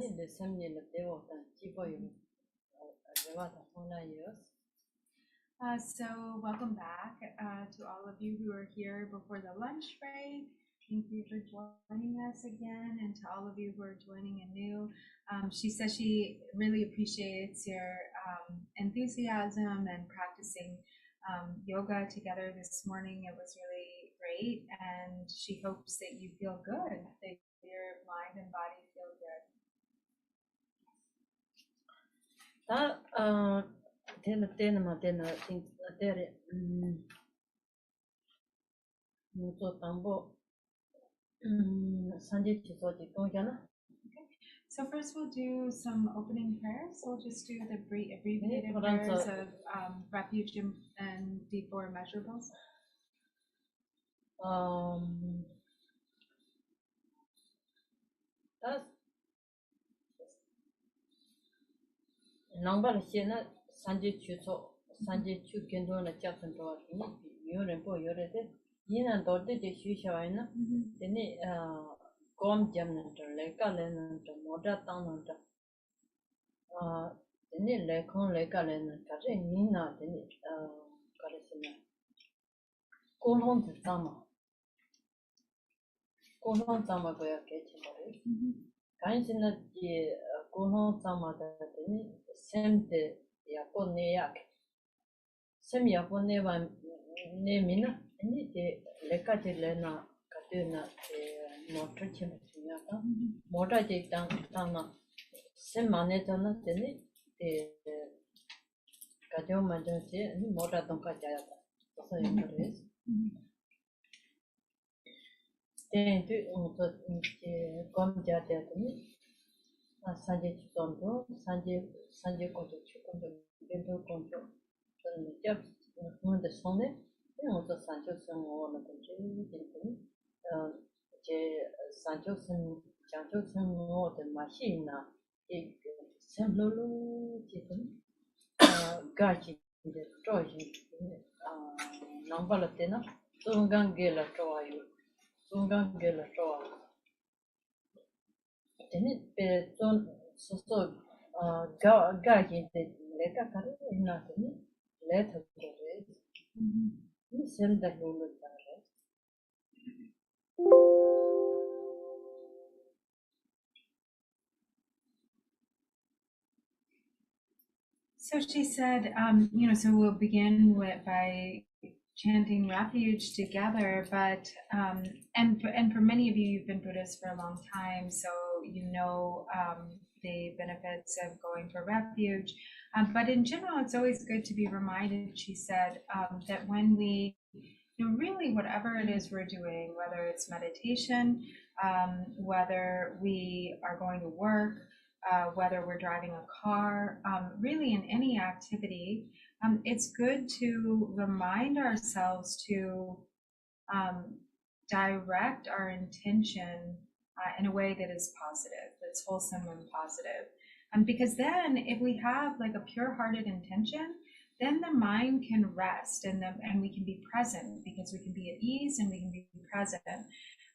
So welcome back to all of you who are here before the lunch break. Thank you for joining us again, and to all of you who are joining anew. She says she really appreciates your enthusiasm and practicing yoga together this morning. It was really great, and she hopes that you feel good, that your mind and body feel good. So first we'll do some opening prayers. We'll just do the abbreviated prayers of refuge and deep or immeasurables. Nangbar Shena Sanji Chuso, Sanji Chukendo, the Japan door, Yurenpo Yorede, Yina Dorde de Shushaina, then Gom Jamnant, Lekalen, Moda Town, then Lekon Lekalen, Karin Nina, then Karisina. Kolon the Sama. Kolon Sama Goya Ketchin. Kansina the Kolon Sama, Sem de Yaponeak. Sem Yaponevan Nemina, and the Lecatelena Catuna, Motrachim, Mota de Tana, Sem Manetana, the Catoma Jansi, and Mota Doncajata. Also in Paris. Stay to Comjata. Sanjay Tondo, Sanjay Konchok Sonam, the Sonne, and also Sancho Son or Sancho Son, Chancho Son or the machine, a Semblolo, Gachi, the Trojan, Nambalatena, Sungangela Troy, Sungangela Troy. Then so guardian the letter in nothing, letter send the rule. So she said, so we'll begin by chanting refuge together, but and for many of you, you've been Buddhists for a long time, so you know the benefits of going for refuge. But in general, it's always good to be reminded, she said, that when we, really whatever it is we're doing, whether it's meditation, whether we are going to work, whether we're driving a car, really in any activity, it's good to remind ourselves to direct our intention in a way that is positive, that's wholesome and positive. Because then if we have like a pure-hearted intention, then the mind can rest and we can be present, because we can be at ease and we can be present.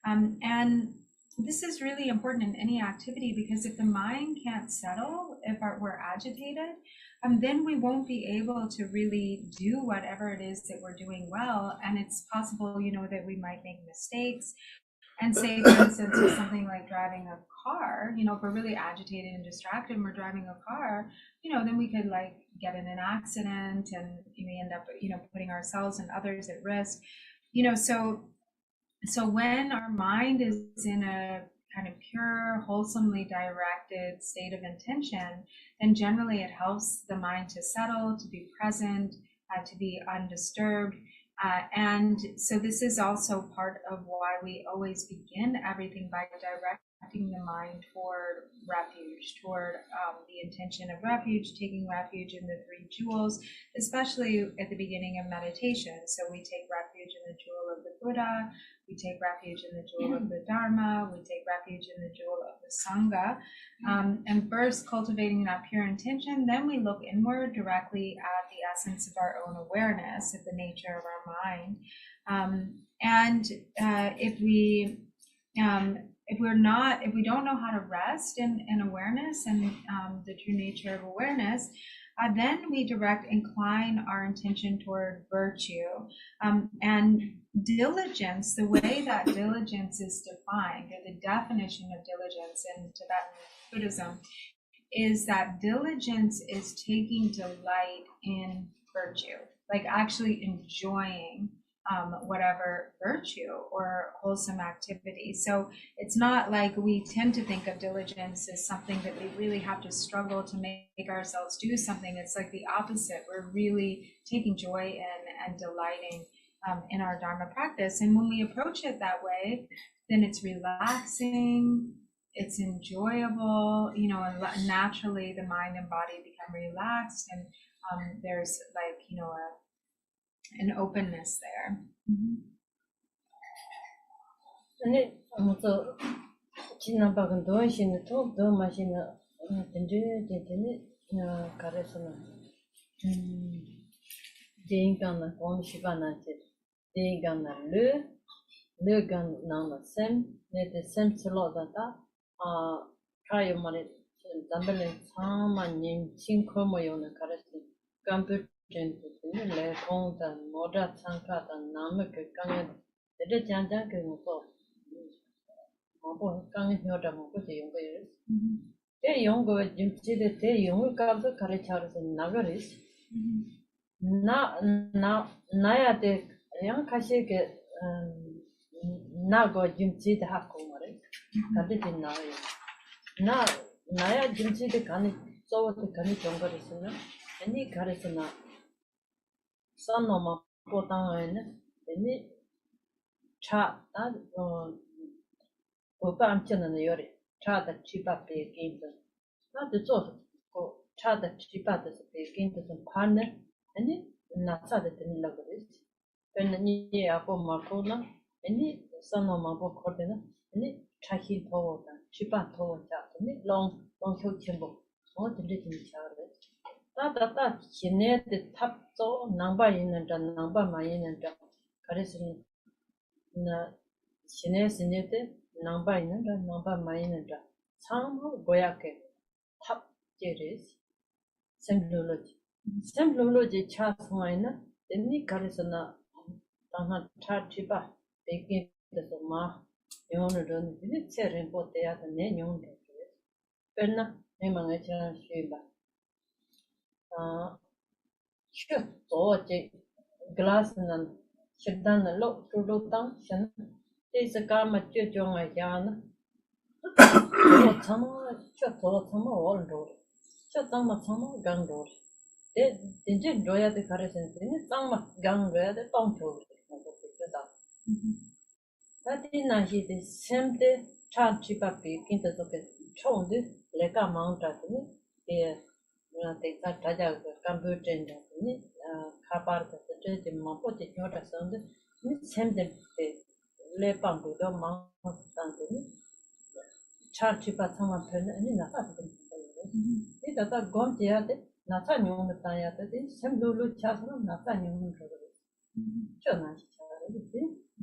And this is really important in any activity, because if the mind can't settle, if we're agitated, then we won't be able to really do whatever it is that we're doing well. And it's possible, that we might make mistakes. And say, for instance, with something like driving a car, if we're really agitated and distracted and we're driving a car, then we could like get in an accident and we end up, putting ourselves and others at risk. So when our mind is in a kind of pure, wholesomely directed state of intention, then generally it helps the mind to settle, to be present, to be undisturbed. And so this is also part of why we always begin everything by directing the mind toward refuge, toward the intention of refuge, taking refuge in the three jewels, especially at the beginning of meditation. So we take refuge in the jewel of the Buddha, we take refuge in the jewel of the Dharma, we take refuge in the jewel of the Sangha. And first cultivating that pure intention, then we look inward directly at the essence of our own awareness, of the nature of our mind. And if we if we don't know how to rest in awareness and the true nature of awareness, then we incline our intention toward virtue. And diligence, the way that diligence is defined, or the definition of diligence in Tibetan Buddhism, is that diligence is taking delight in virtue, like actually enjoying whatever virtue or wholesome activity. So it's not like we tend to think of diligence as something that we really have to struggle to make ourselves do something. It's like the opposite. We're really taking joy in and delighting in our Dharma practice. And when we approach it that way, then it's relaxing, it's enjoyable, you know, and naturally the mind and body become relaxed, and there's like, you know, an openness there. 아니 아무도 지난번에 도시는 더 마시는 된전에 가르쳐는 대인간의 공시반한테 대인간의 르간나는 셈 내데 셈슬로다다 가요 말에 담벨은 사만님 칭코모요는 가르쳐 컴퓨터는 레콘다 모다 창카다 남의 그 강에 내 장장 그거 뭐 강에 혀다 먹고 제 용거예요. 제 용거 김치데 제 용을 가서 가르쳐서 나가리스. 나야데 양 가시게 나고 김치데 하고 말해. 가르치 나요. 나야 김치데 간이 쏘고 간이 정거리스나 아니 가르치나 산노마 보당에는 아니 차다 보감치는 요리 차다 치밥에 게임도 나도 做차다 치밥에서 게임도 파는 아니 나사데 되는 거지 근데 하고 막고나 아니 산노마 보거든 아니 차히 더워다 치밥 더워다 아니 롱 효침보 들리는 차를 따따따 지네데 탑조 남바 있는 자 남바만 있는 자 그래서 나 지네스네데 남바 있는 자 남바만 있는 자 참고 고약게 탑 제리스 셈블로지 차스마이나 데니 그래서 나 당한 차치바 베게도 마 요는 이제 체른 보태야 되네 용도 그러나 내망에 지난 쉬바 저 글라스는 식단을 로로당 신 대스가마 쩌종아야나 저 참아 원로 저 참아 강도 데 이제 줘야돼 가르치는데 참아 강도야돼 똥초 그거다 나티나시데 셈데 차치바비 킨터서게 총데 레가 마운트다니 에 te taja computer ni khapar te te mapo te nyota sonde ni semde le pango do ma tanto ni charge pa tama pen ni na ta te ni ta gom te ya te na ta nyong ta ya te semdo lu cha so na ta nyong ro cho na chi cha re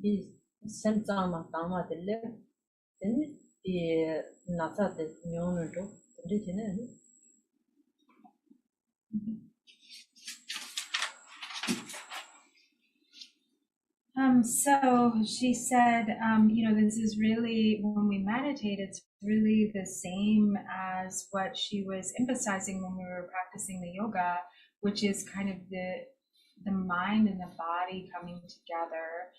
di sem tama tama de le ni di na ta te nyong ro de ni So she said, you know, this is really, when we meditate, it's really the same as what she was emphasizing when we were practicing the yoga, which is kind of the mind and the body coming together,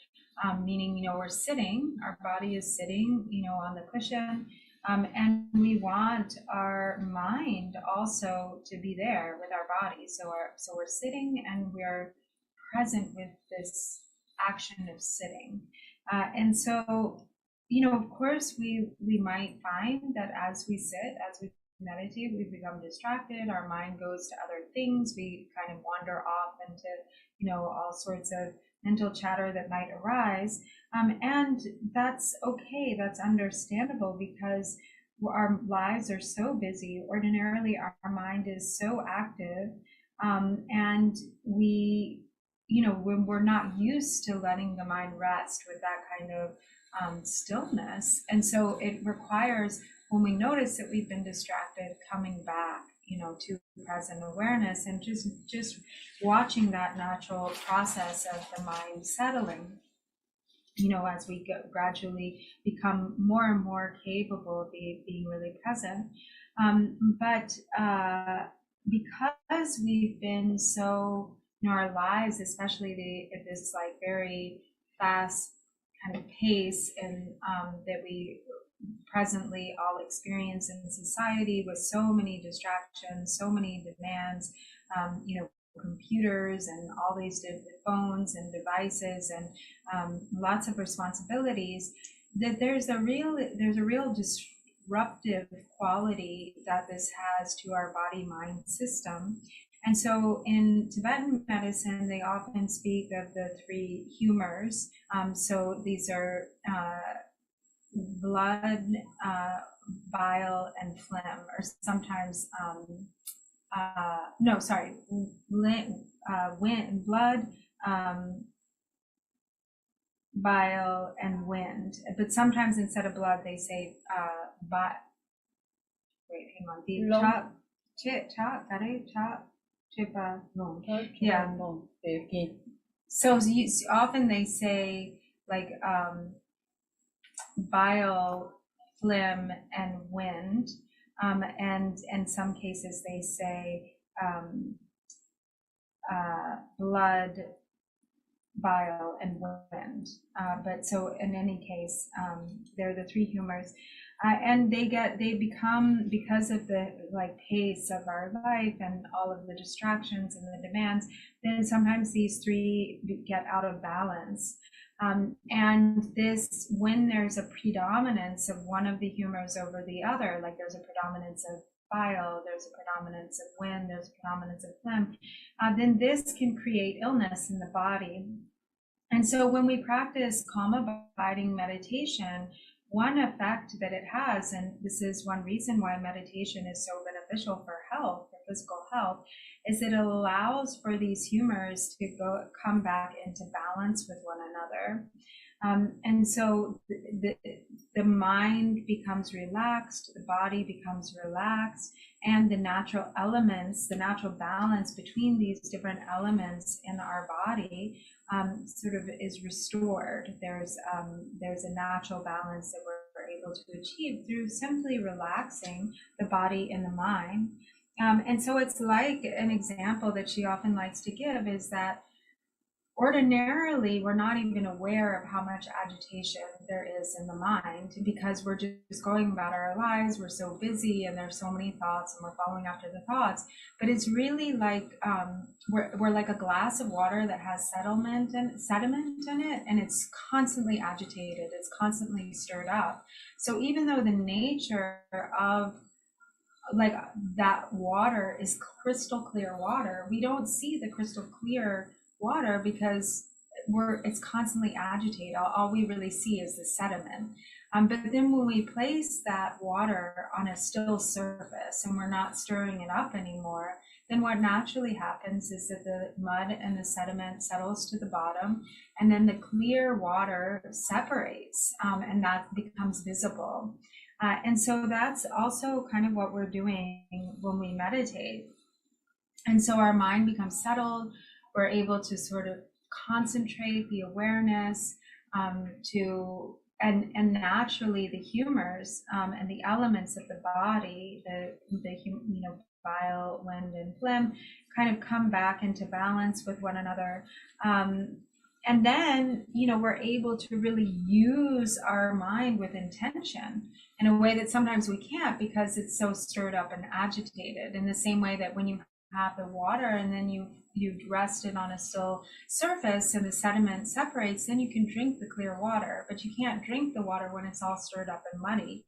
meaning, you know, we're sitting, our body is sitting, you know, on the cushion, and we want our mind also to be there with our body. So we're sitting and we're present with this action of sitting. And so, you know, of course, we might find that as we sit, as we meditate, we become distracted, our mind goes to other things, we kind of wander off into, you know, all sorts of mental chatter that might arise. And that's okay, that's understandable, because our lives are so busy. Ordinarily, our mind is so active, and we, you know, when we're not used to letting the mind rest with that kind of stillness. And so it requires, when we notice that we've been distracted, coming back, to present awareness and just watching that natural process of the mind settling, as we gradually become more and more capable of being really present. But because we've been so, our lives, especially this like very fast kind of pace and that we presently all experience in society, with so many distractions, so many demands, computers and all these phones and devices and lots of responsibilities, that there's a real disruptive quality that this has to our body-mind system. And so in Tibetan medicine, they often speak of the three humors. So these are blood, bile, and phlegm, or sometimes wind, blood, bile, and wind. But sometimes instead of blood, they say yeah. So often they say like bile, phlegm, and wind. And in some cases they say blood, bile, and wind. But so in any case, they're the three humors. And they become, because of the pace of our life and all of the distractions and the demands, then sometimes these three get out of balance. And this, when there's a predominance of one of the humors over the other, like there's a predominance of bile, there's a predominance of wind, there's a predominance of phlegm, then this can create illness in the body. And so when we practice calm abiding meditation, one effect that it has, and this is one reason why meditation is so beneficial for health, for physical health, is it allows for these humors to come back into balance with one another. And so the mind becomes relaxed, the body becomes relaxed, and the natural elements, the natural balance between these different elements in our body sort of is restored. There's a natural balance that we're able to achieve through simply relaxing the body and the mind. And so it's like an example that she often likes to give is that ordinarily we're not even aware of how much agitation there is in the mind, because we're just going about our lives, we're so busy and there's so many thoughts and we're following after the thoughts. But it's really like we're like a glass of water that has sediment in it, and it's constantly agitated, it's constantly stirred up. So even though the nature of that water is crystal clear water, we don't see the crystal clear water because it's constantly agitated. All we really see is the sediment. But then when we place that water on a still surface and we're not stirring it up anymore, then what naturally happens is that the mud and the sediment settles to the bottom, and then the clear water separates, and that becomes visible. And so that's also kind of what we're doing when we meditate. And so our mind becomes settled. We're able to sort of concentrate the awareness and naturally the humors and the elements of the body, the bile, wind, and phlegm, kind of come back into balance with one another. And then, we're able to really use our mind with intention in a way that sometimes we can't because it's so stirred up and agitated. In the same way that when you have the water and then you've rested on a still surface and the sediment separates, then you can drink the clear water, but you can't drink the water when it's all stirred up and muddy.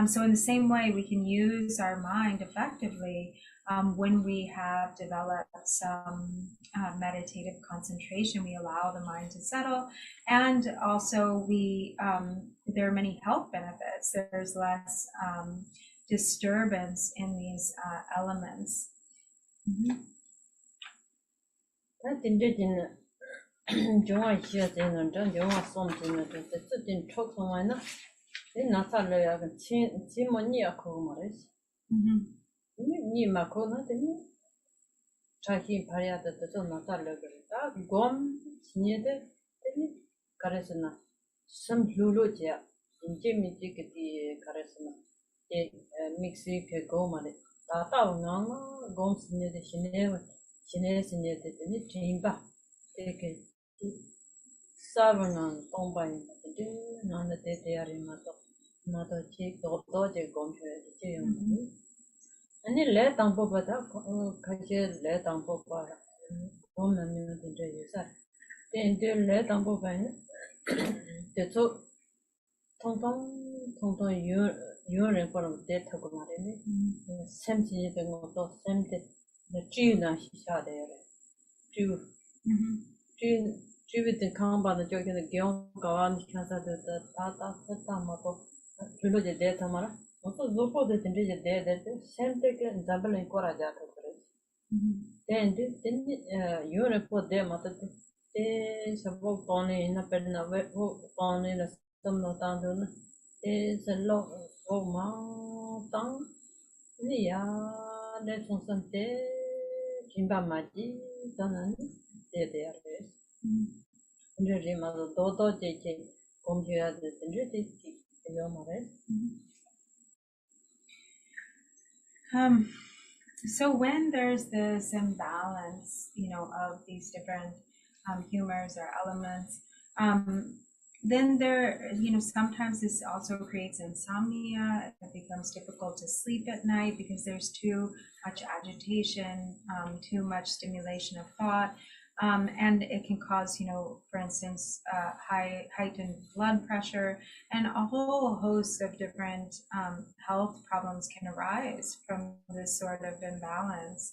So in the same way, we can use our mind effectively when we have developed some meditative concentration. We allow the mind to settle, and also there are many health benefits. There's less disturbance in these elements. That in Jowa xia zhen zhen jowa som zhen zhen zhe zhen chok song wai na de na sa le ya gen qi mo ni ya ko ma re ni ma ko na de ni cha hi pa ya de de na sa le ge da gom ni de ni ka re se na sam lu lu jia in je mi ji ge di ka re se na de mixi ke go ma re da da na gom ni de xin ne de ni jin ba de ke Savarnan Tombai Nana de Arimato Nato Chick Doge Gomshe and you let on Bobata Kaja let on Boba woman in the user. Then they let on Boba the two Tonton urine for death of Marine, Samson the Moto, Sam the Gina she shot there. Tibet Kamba the joke in the Gyon Gawan Kansa the Tata Satamato, Tulu de Detamara, also Zopo the Tindija there that same take and Zabel and Korajato. Then you report them at the Sabo Tony in a penna, Tony in a summer town, is a lot of mountain. Yeah, let's on some day, Kimba Maji, Donani, there. Really, mother, Dodo, JJ, Computer, the So when there's this imbalance, of these different humors or elements, then sometimes this also creates insomnia. It becomes difficult to sleep at night because there's too much agitation, too much stimulation of thought. And it can cause, for instance, heightened blood pressure, and a whole host of different health problems can arise from this sort of imbalance.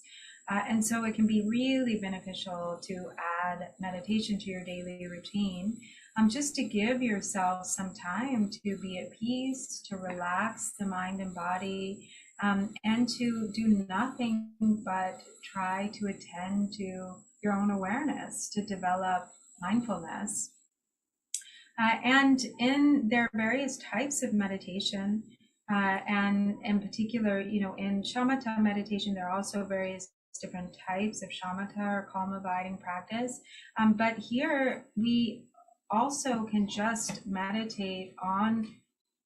And so it can be really beneficial to add meditation to your daily routine, just to give yourself some time to be at peace, to relax the mind and body, and to do nothing but try to attend to your own awareness, to develop mindfulness. And there are various types of meditation, and in particular, in shamata meditation, there are also various different types of shamata or calm abiding practice. But here we also can just meditate on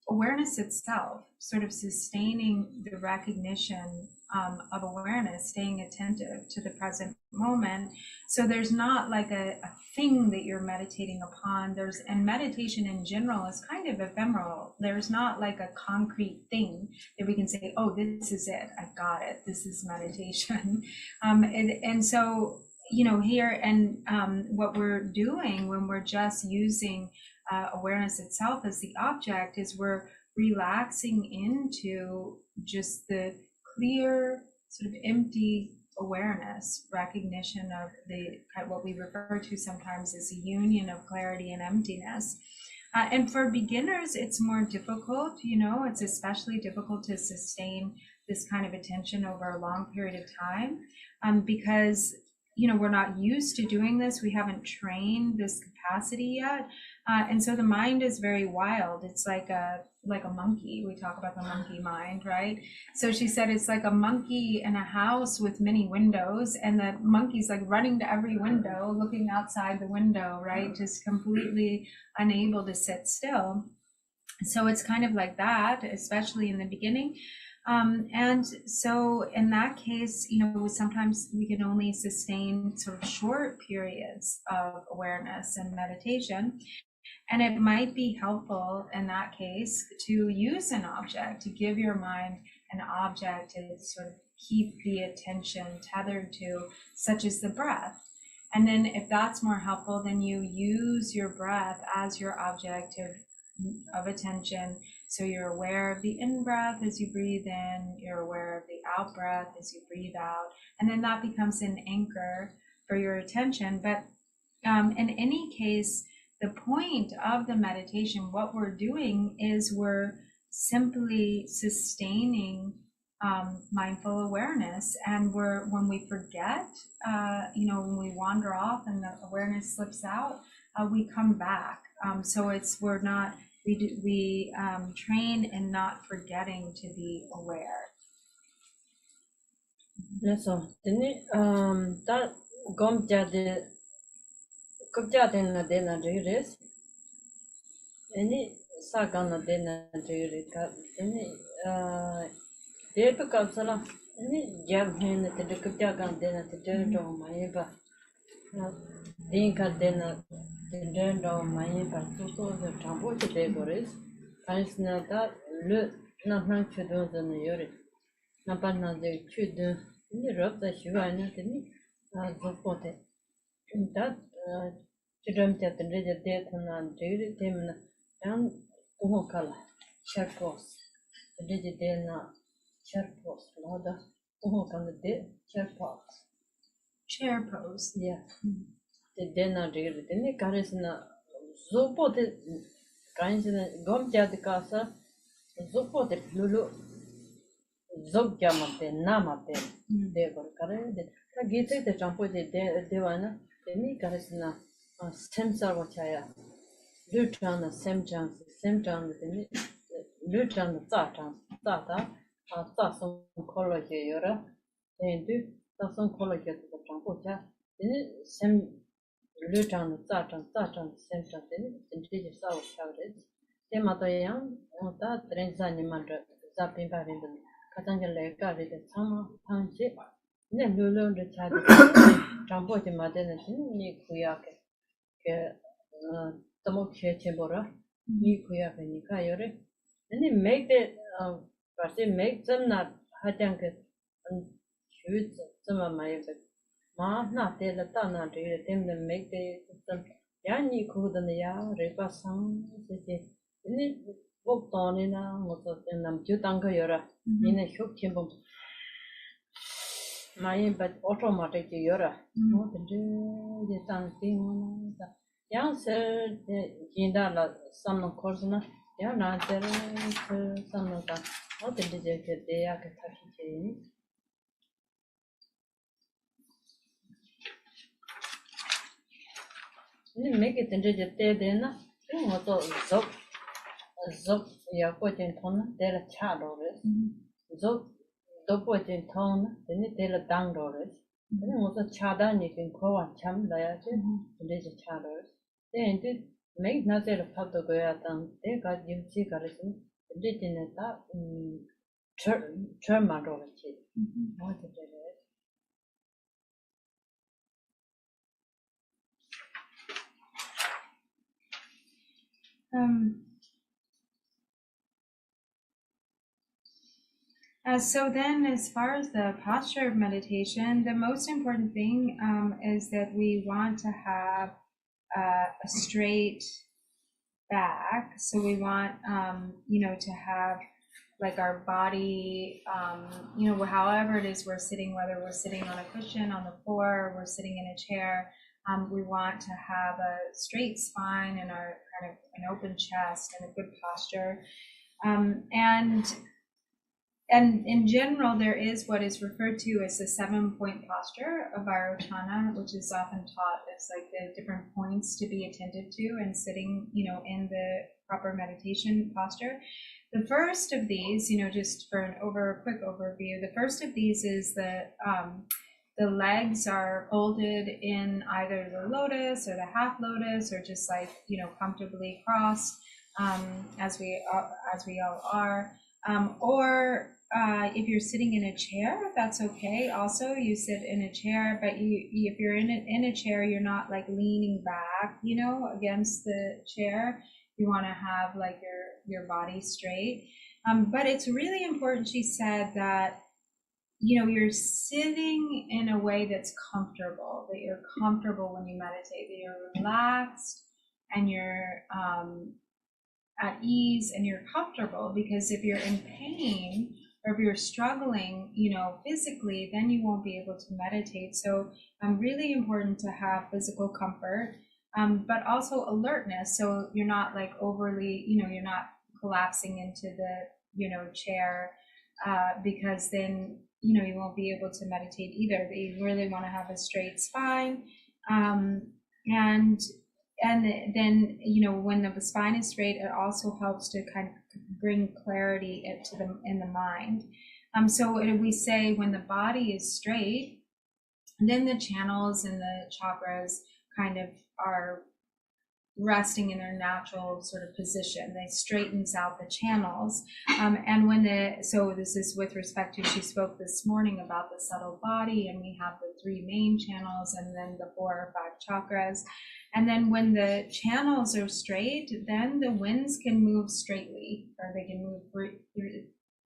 awareness itself, sort of sustaining the recognition of awareness, staying attentive to the present moment. So there's not like a thing that you're meditating upon. And meditation in general is kind of ephemeral. There's not like a concrete thing that we can say, oh, this is it, I got it, this is meditation. And so, here, and what we're doing when we're just using awareness itself as the object is we're relaxing into just the clear, sort of empty awareness, recognition of what we refer to sometimes as a union of clarity and emptiness. And for beginners, it's more difficult, it's especially difficult to sustain this kind of attention over a long period of time, because we're not used to doing this. We haven't trained this capacity yet. And so the mind is very wild. It's like a monkey. We talk about the monkey mind, right? So she said it's like a monkey in a house with many windows, and the monkey's like running to every window, looking outside the window, right? Just completely unable to sit still. So it's kind of like that, especially in the beginning. And so in that case, sometimes we can only sustain sort of short periods of awareness and meditation. And it might be helpful in that case to use an object, to give your mind an object to sort of keep the attention tethered to, such as the breath. And then if that's more helpful, then you use your breath as your object of attention. So you're aware of the in-breath as you breathe in, you're aware of the out-breath as you breathe out, and then that becomes an anchor for your attention. But in any case, the point of the meditation, what we're doing is we're simply sustaining mindful awareness. And when we forget, when we wander off and the awareness slips out, we come back. So we train in not forgetting to be aware. So, that Gomjadena dena reres, any Sagana dena rerika, any Depakapsala, any Jabhin at the Gomjagan dena the Dendo Maeva, Dinka dena the Dendo Maeva, Tuto the Tambo to Degores, Pansnata, Le Nahan Chudon than the Yuri, Napana de Chudon, in the rock that you are not in Zopote. That children that the death and daily them and Uhokala, Sharpos, the digitana Sharpos, Lada, Uhokala de Sharpos. Chair pose. Yeah, the Dena daily, the Nikarisna Zopo the kinds in Gomja de Casa, Zopo the Lulu, Zogjamate, Namate, they were carried. The Gita the Jampo de Devana. Any Karisna stem cell wachaya, Lutran, same chance, Lutran, Tata, Tasson college, Yora, and do Tasson college to the Trampocha, then same Lutran, Satan, same chance, and did South shouted. Tematoyan, that trains animal, zapping by the Katanga Lake, the summer township. Then Lulu the child Trampo di Madenation, ni Kuyake, Tomoke Chebora, ni Kuyake Nikayore, and they make the make them not Hajanket and shoot some of my not the Latana, them make the Yani Kudan Ya, Ripa Sang, and it walked on in a motor and Jutanga Yora in a shook chimbo. My but automatic Yora. What to do the something? Young sir, Jindala, some of course, young answer, some of that. What did they are Kentucky? Make it into the day then. What Zop, your putting ton, they're a child of it. Zop. Dopo in town, then it tell a downdoors. Then was a chada, you can call and chum diet, and there's a chaders. Then did make nothing of how to go out and they got you cigarettes, did in a terminology. What did it? So then, as far as the posture of meditation, the most important thing is that we want to have a straight back. So we want, to have like our body, however it is we're sitting, whether we're sitting on a cushion on the floor, or we're sitting in a chair, we want to have a straight spine and our kind of an open chest and a good posture. And in general, there is what is referred to as the 7-point posture of Vairocana, which is often taught as like the different points to be attended to and sitting, in the proper meditation posture. The first of these, just for a quick overview, the first of these is that the legs are folded in either the lotus or the half lotus, or just like, comfortably crossed, as we all are. Or if you're sitting in a chair, that's okay. Also, you sit in a chair, but if you're in a chair, you're not like leaning back, against the chair. You want to have like your body straight. But it's really important, she said, that you're sitting in a way that's comfortable, that you're comfortable when you meditate, that you're relaxed and you're at ease and you're comfortable. Because if you're in pain or if you're struggling, physically, then you won't be able to meditate. So really important to have physical comfort, but also alertness. So you're not like overly, you're not collapsing into the, chair because then, you know, you won't be able to meditate either. You really want to have a straight spine. And then, you know, when the spine is straight, it also helps to kind of bring clarity in the mind. So we say when the body is straight, then the channels and the chakras kind of are resting in their natural sort of position. They straightens out the channels. And so this is with respect to, she spoke this morning about the subtle body, and we have the 3 main channels and then the 4 or 5 chakras. And then when the channels are straight, then the winds can move straightly, or they can move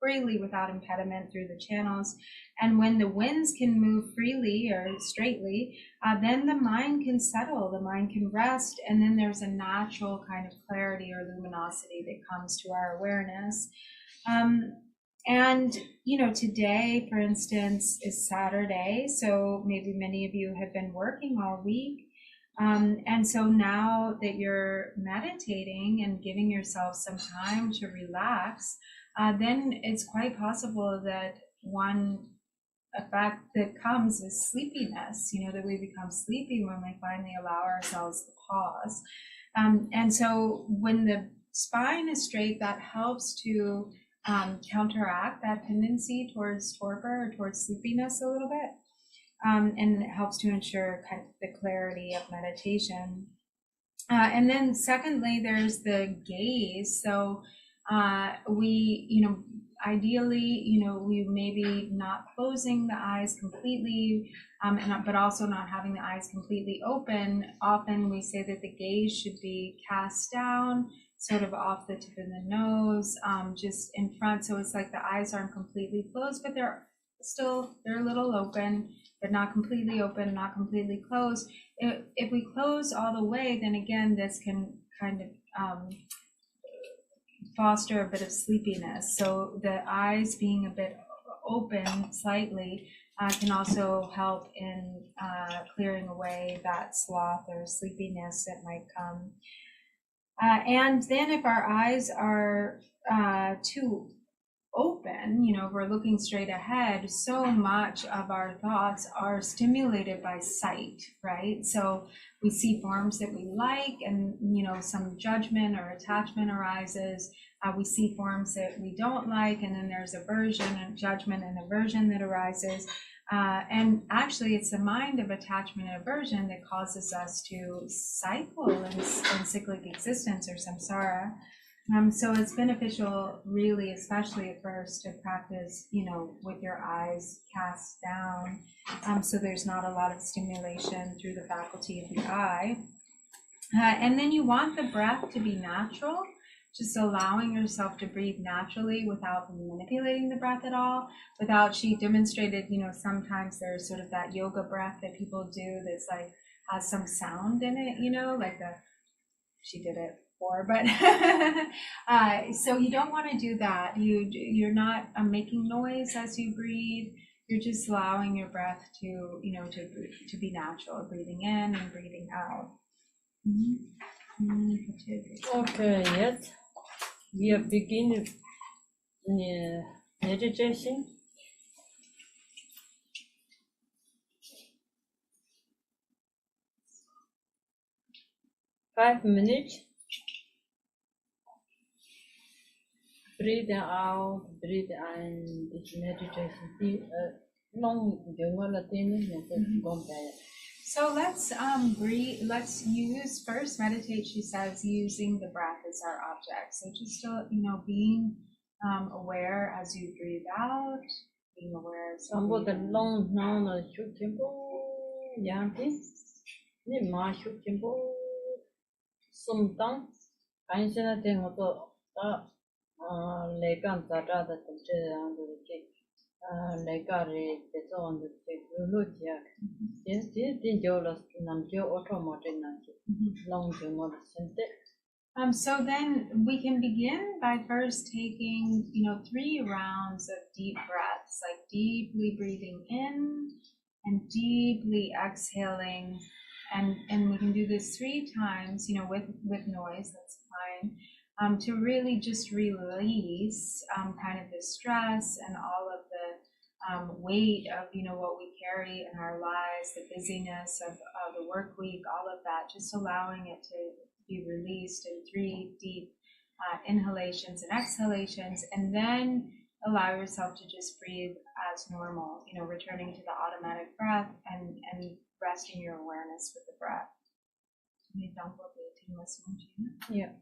freely without impediment through the channels. And when the winds can move freely or straightly, then the mind can settle, the mind can rest, and then there's a natural kind of clarity or luminosity that comes to our awareness. And, you know, today, for instance, is Saturday, so maybe many of you have been working all week. And so now that you're meditating and giving yourself some time to relax, then it's quite possible that one effect that comes is sleepiness, you know, that we become sleepy when we finally allow ourselves to pause. And so when the spine is straight, that helps to counteract that tendency towards torpor or towards sleepiness a little bit. And it helps to ensure kind of the clarity of meditation. And then secondly, there's the gaze. So we, you know, ideally, you know, we maybe not closing the eyes completely, but also not having the eyes completely open. Often we say that the gaze should be cast down, sort of off the tip of the nose, just in front. So it's like the eyes aren't completely closed, but they're a little open, but not completely open, not completely closed. If we close all the way, then again, this can kind of foster a bit of sleepiness. So the eyes being a bit open slightly can also help in clearing away that sloth or sleepiness that might come. And then if our eyes are too open, you know, if we're looking straight ahead, so much of our thoughts are stimulated by sight, right? So we see forms that we like, and, you know, some judgment or attachment arises. We see forms that we don't like, and then there's aversion and judgment and aversion that arises. And actually, it's the mind of attachment and aversion that causes us to cycle in cyclic existence or samsara. So it's beneficial, really, especially at first, to practice, you know, with your eyes cast down, so there's not a lot of stimulation through the faculty of the eye. And then you want the breath to be natural, just allowing yourself to breathe naturally without manipulating the breath at all. She demonstrated, you know, sometimes there's sort of that yoga breath that people do that's like has some sound in it, you know, like she did it before, but so you don't want to do that. You're not making noise as you breathe. You're just allowing your breath to, you know, to be natural, breathing in and breathing out. Okay, yes. We are beginning meditation. 5 minutes. Breathe out, breathe in. This meditation. Long So let's breathe. Let's use first meditate. She says using the breath as our object. So just you know, being aware as you breathe out, being aware as you breathe in. long now ni ma sumtang kainshana tengoto ta lekan tata da tse ando ke lekare teso ando ke lologia din jola namjo automatic namjo long jomo sente. So then we can begin by first taking, you know, 3 rounds of deep breaths, like deeply breathing in and deeply exhaling. And we can do this 3 times, you know, with noise, that's fine. to really just release kind of the stress and all of the weight of what we carry in our lives, the busyness of the work week, all of that, just allowing it to be released in 3 deep inhalations and exhalations, and then allow yourself to just breathe as normal, returning to the automatic breath and resting your awareness with the breath. Yeah.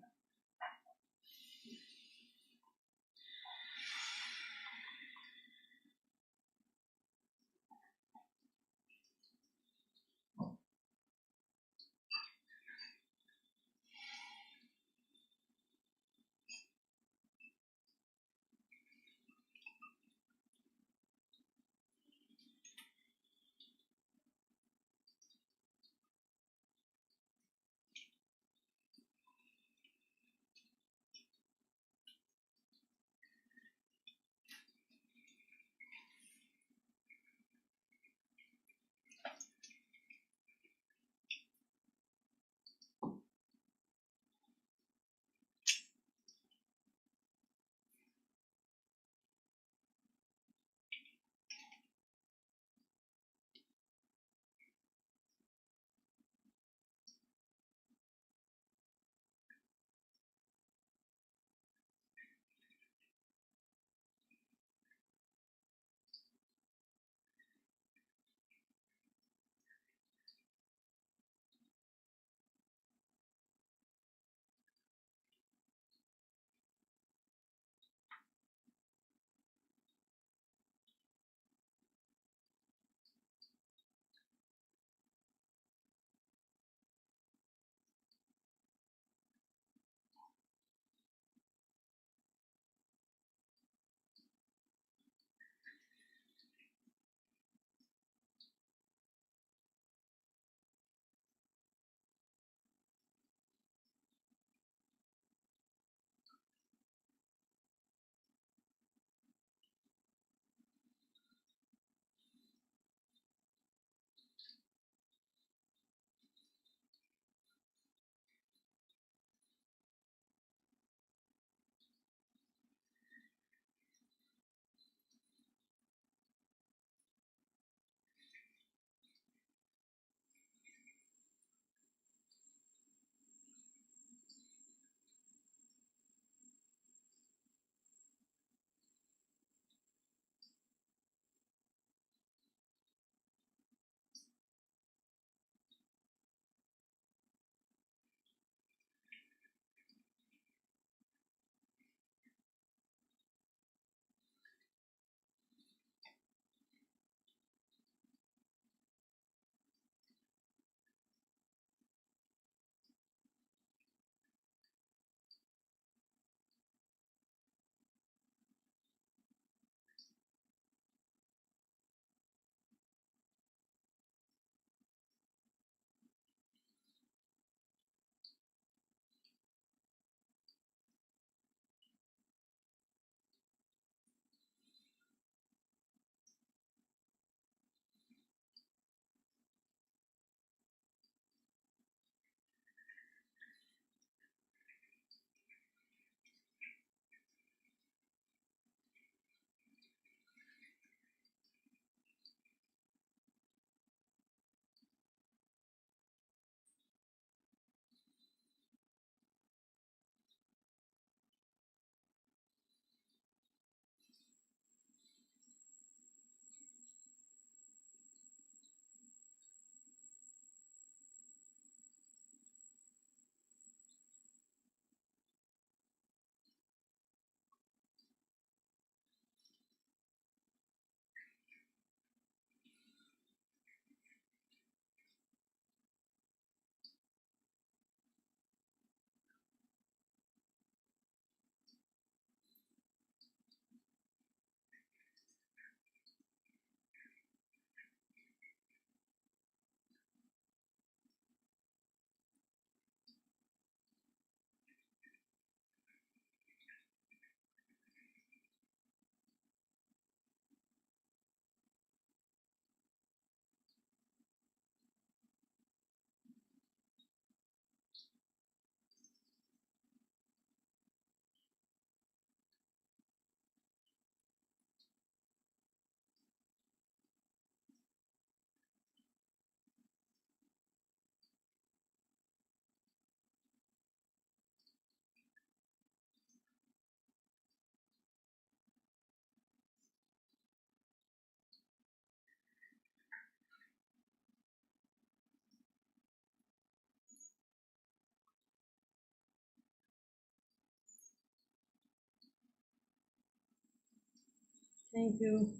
Thank you.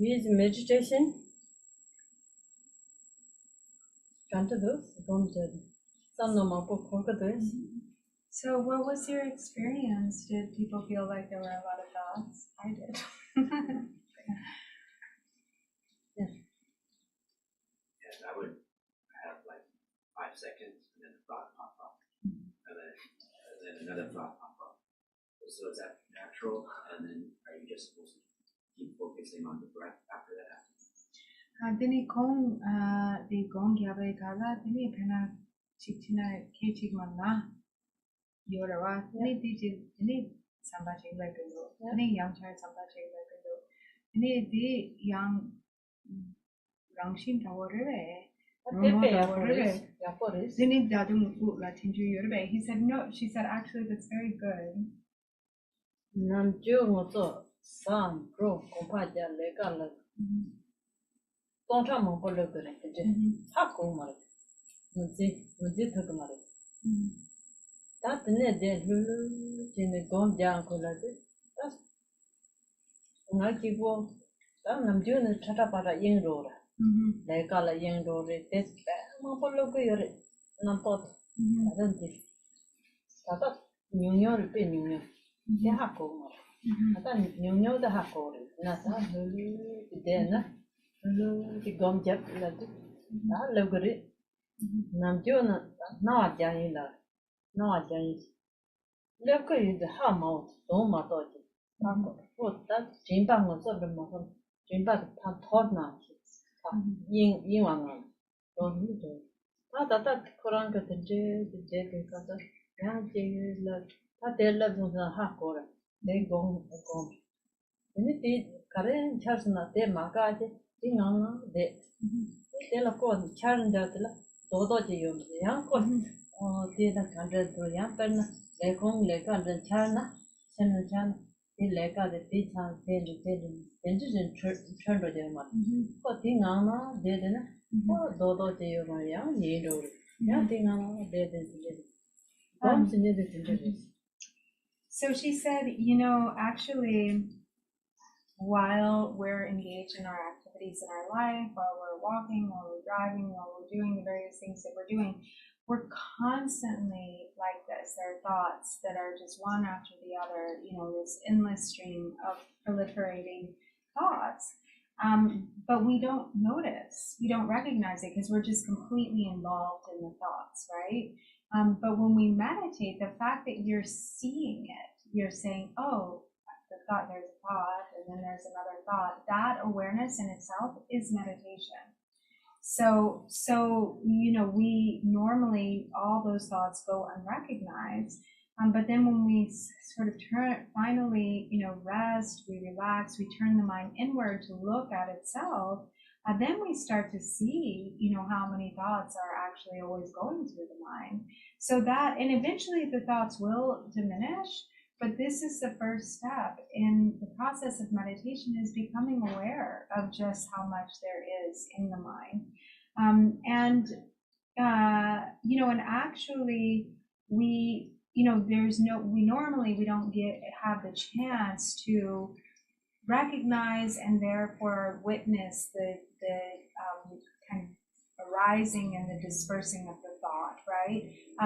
With meditation, So what was your experience? Did people feel like there were a lot of thoughts? I did. Yes. Yes, I would have like 5 seconds and then a thought pop up, and then another thought pop up. So is that natural? And then are you just supposed to keep focusing on the breath after that happens? Dini kong di gong gyabe kala dini pena chikchina kechik manna yorawa dini samba chik like do dini yang chai samba chik like do dini di yang rangshin taworere dini dadum la tinju yorebe. He said no. She said actually that's very good. So she said, you know, actually, while we're engaged in our activities in our life, while we're walking, while we're driving, while we're doing the various things that we're doing, we're constantly like this. There are thoughts that are just one after the other, you know, this endless stream of proliferating thoughts. But we don't notice, we don't recognize it because we're just completely involved in the thoughts, right? But when we meditate, the fact that you're seeing it, you're saying, oh, there's a thought, and then there's another thought, that awareness in itself is meditation. So you know, we normally, all those thoughts go unrecognized, but then when we sort of finally, you know, rest, we relax, we turn the mind inward to look at itself, then we start to see, you know, how many thoughts are actually always going through the mind. So that, and eventually the thoughts will diminish, but this is the first step in the process of meditation, is becoming aware of just how much there is in the mind. You know, and actually we, you know, we don't have the chance to recognize and therefore witness the kind of arising and the dispersing of the thought, right?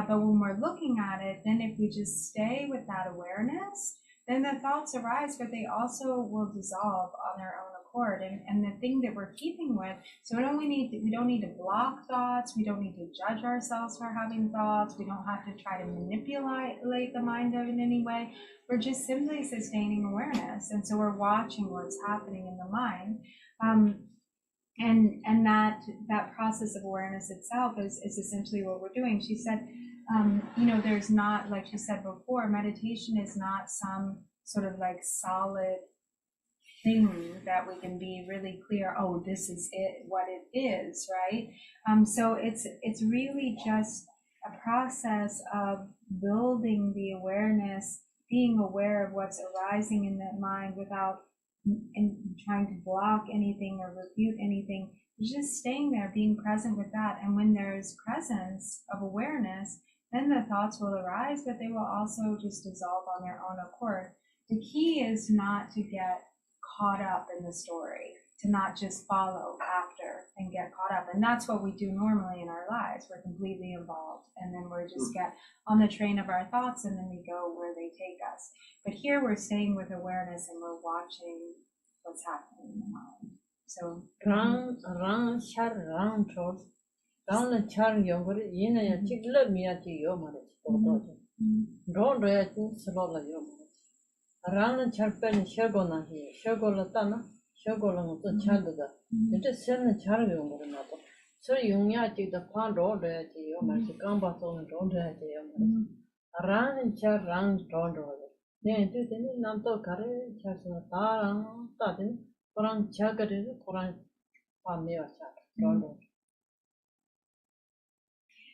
But when we're looking at it, then if we just stay with that awareness, then the thoughts arise, but they also will dissolve on their own accord. And the thing that we're keeping with, so we don't need to block thoughts, we don't need to judge ourselves for having thoughts, we don't have to try to manipulate the mind in any way. We're just simply sustaining awareness. And so we're watching what's happening in the mind. And that process of awareness itself is essentially what we're doing. She said, you know, there's not, like she said before, meditation is not some sort of like solid thing that we can be really clear, oh, this is it, what it is, right? So it's really just a process of building the awareness, being aware of what's arising in that mind without trying to block anything or refute anything. Just staying there, being present with that. And when there's presence of awareness, then the thoughts will arise, but they will also just dissolve on their own accord. the key is not to get caught up in the story, to not just follow after and get caught up. And that's what we do normally in our lives. We're completely involved, and then we're just get on the train of our thoughts, and then we go where they take us. But here we're staying with awareness, and we're watching what's happening in the mind. So rang char rang chos rang char yongor yin ya chigla miya chi yo mare to ron ro ya chi slo la yo mare rang char pen shago na hi shago la ta na shago la no to chal da ite sen char yongor na to so yung ya chi da pa ro ro ya chi yo mare chi kam ba to ron ro ya chi yo mare rang char rang ron ro ne te te nam to kare char so ta rang ta de Koran chagare Koran pamya cha.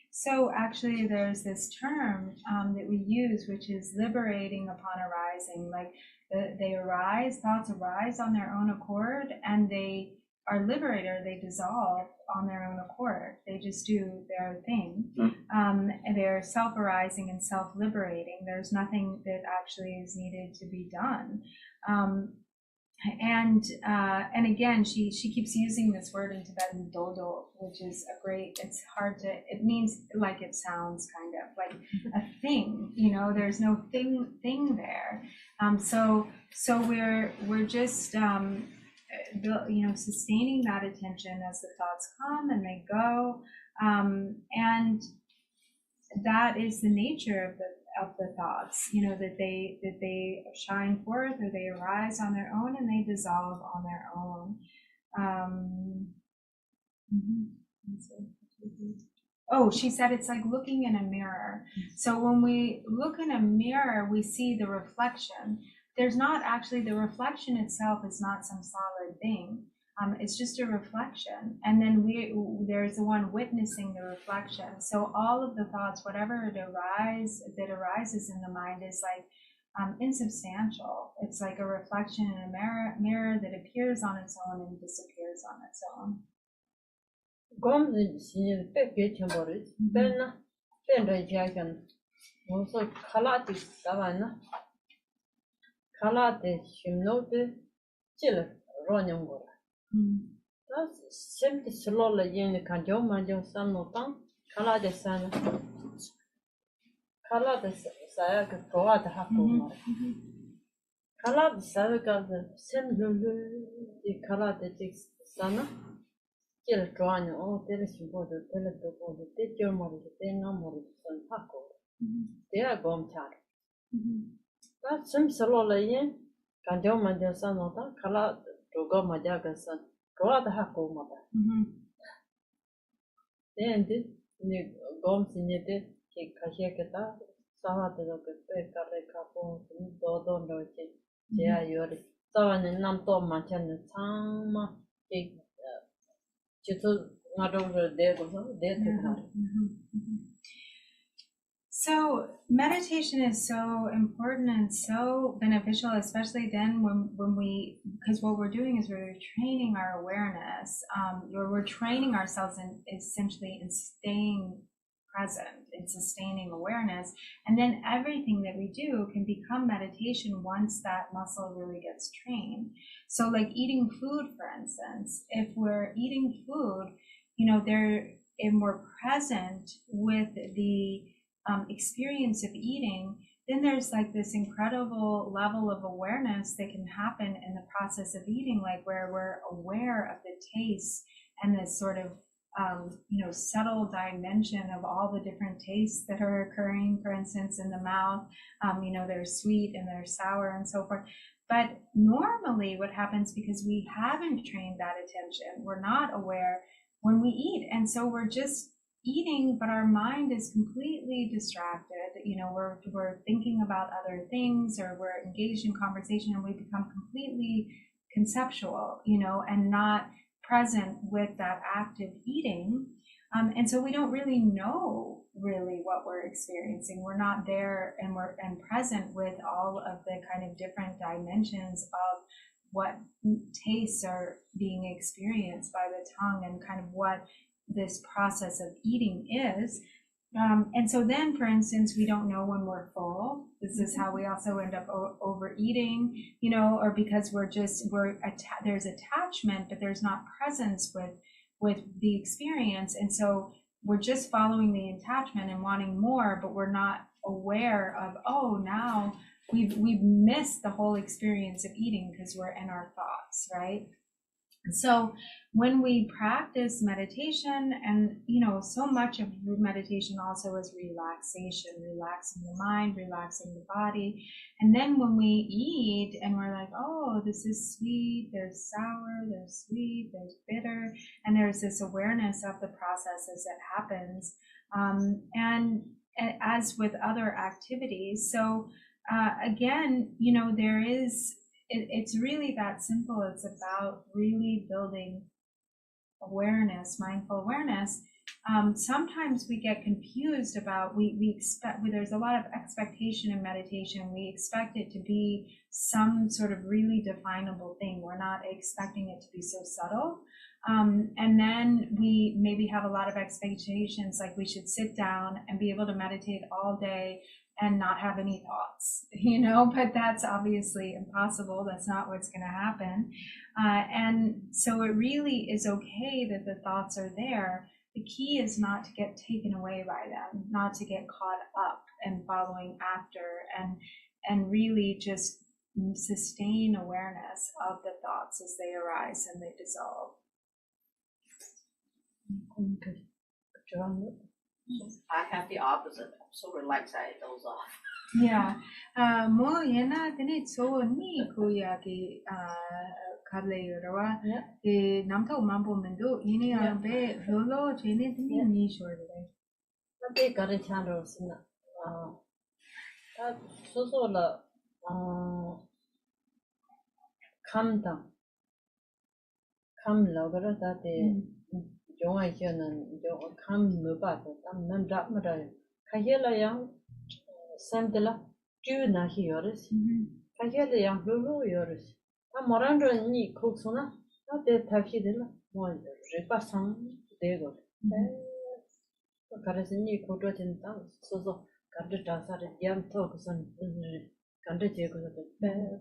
So actually there's this term that we use, which is liberating upon arising. Like they arise, thoughts arise on their own accord, and they are liberated, they dissolve on their own accord. They just do their thing. And they're self-arising and self-liberating. There's nothing that actually is needed to be done. And again, she keeps using this word in Tibetan, dodo, which is a great, it's hard to, it means like it sounds kind of like a thing, you know, there's no thing there. So we're just, you know, sustaining that attention as the thoughts come and they go. And that is the nature of the thoughts, you know, that they shine forth or they arise on their own and they dissolve on their own. Oh, she said it's like looking in a mirror. So when we look in a mirror, we see the reflection. There's not actually, the reflection itself is not some solid thing. It's just a reflection, and then there's the one witnessing the reflection. So all of the thoughts, whatever that arises in the mind, is like insubstantial. It's like a reflection in a mirror that appears on its own and disappears on its own. That's simply slowly in the Kanjo Manjo San Notan, Kala de San Kala de Sayaka Goa the Haku. Kala de Sayaka the same the Kala de Tix Sana, Kill Joanna, oh, there is you go to Telepo, the teacher mother, the number of San Haku. They are gone char. That's some slowly in Kanjo Manjo San Notan, Kala. To go Majaga son, go out the Haku mother. Then this gomes in it, take Kashekata, Saha to look at Karekapo, Dodo Noche, Jaya Yori, Savan and Namto Machan, Sama, take Chitu, not over there, there. So meditation is so important and so beneficial, especially then when because what we're doing is we're training our awareness, we're training ourselves essentially in staying present, in sustaining awareness, and then everything that we do can become meditation once that muscle really gets trained. So like eating food, for instance, if we're eating food, you know, and we're present with the experience of eating, then there's like this incredible level of awareness that can happen in the process of eating, like where we're aware of the taste and this sort of you know, subtle dimension of all the different tastes that are occurring, for instance, in the mouth. You know, there's sweet and there's sour and so forth. But normally what happens, because we haven't trained that attention, we're not aware when we eat, and so we're just eating, but our mind is completely distracted. You know, we're thinking about other things, or we're engaged in conversation, and we become completely conceptual, you know, and not present with that active eating. And so we don't really know what we're experiencing. We're not there and present with all of the kind of different dimensions of what tastes are being experienced by the tongue, and kind of what this process of eating is. And so then, for instance, we don't know when we're full. This is how we also end up overeating, or because there's attachment, but there's not presence with the experience. And so we're just following the attachment and wanting more, but we're not aware of, now we've missed the whole experience of eating because we're in our thoughts, right? So when we practice meditation, and so much of meditation also is relaxation, relaxing the mind, relaxing the body. And then when we eat and we're like, this is sweet, there's sour, there's sweet, there's bitter, and there's this awareness of the process as it happens, and as with other activities. So again, it's really that simple. It's about really building awareness, mindful awareness. Sometimes we get confused about, we expect, there's a lot of expectation in meditation. We expect it to be some sort of really definable thing. We're not expecting it to be so subtle. And then we maybe have a lot of expectations, like we should sit down and be able to meditate all day and not have any thoughts, but that's obviously impossible. That's not what's going to happen. And so it really is okay that the thoughts are there. The key is not to get taken away by them, not to get caught up and following after, and really just sustain awareness of the thoughts as they arise and they dissolve. I have the opposite. I'm so relaxed I doze off. Yeah. Mo yana tene so ni kuya ki kable yorwa e namta mambo mendo ini ambe lolo chene tene ni shorde. Ate kare chalo sina. Ta so la kamda. Kam logara tate Joy come about them, Dapmada, Kayela young Sandela, do na yours, Kayela young Lulu yours. A Morandra ni cooksona, not the Tafidilla, one repassan, they go. Carasini quoted in tongues, so Candida yam talks and Candida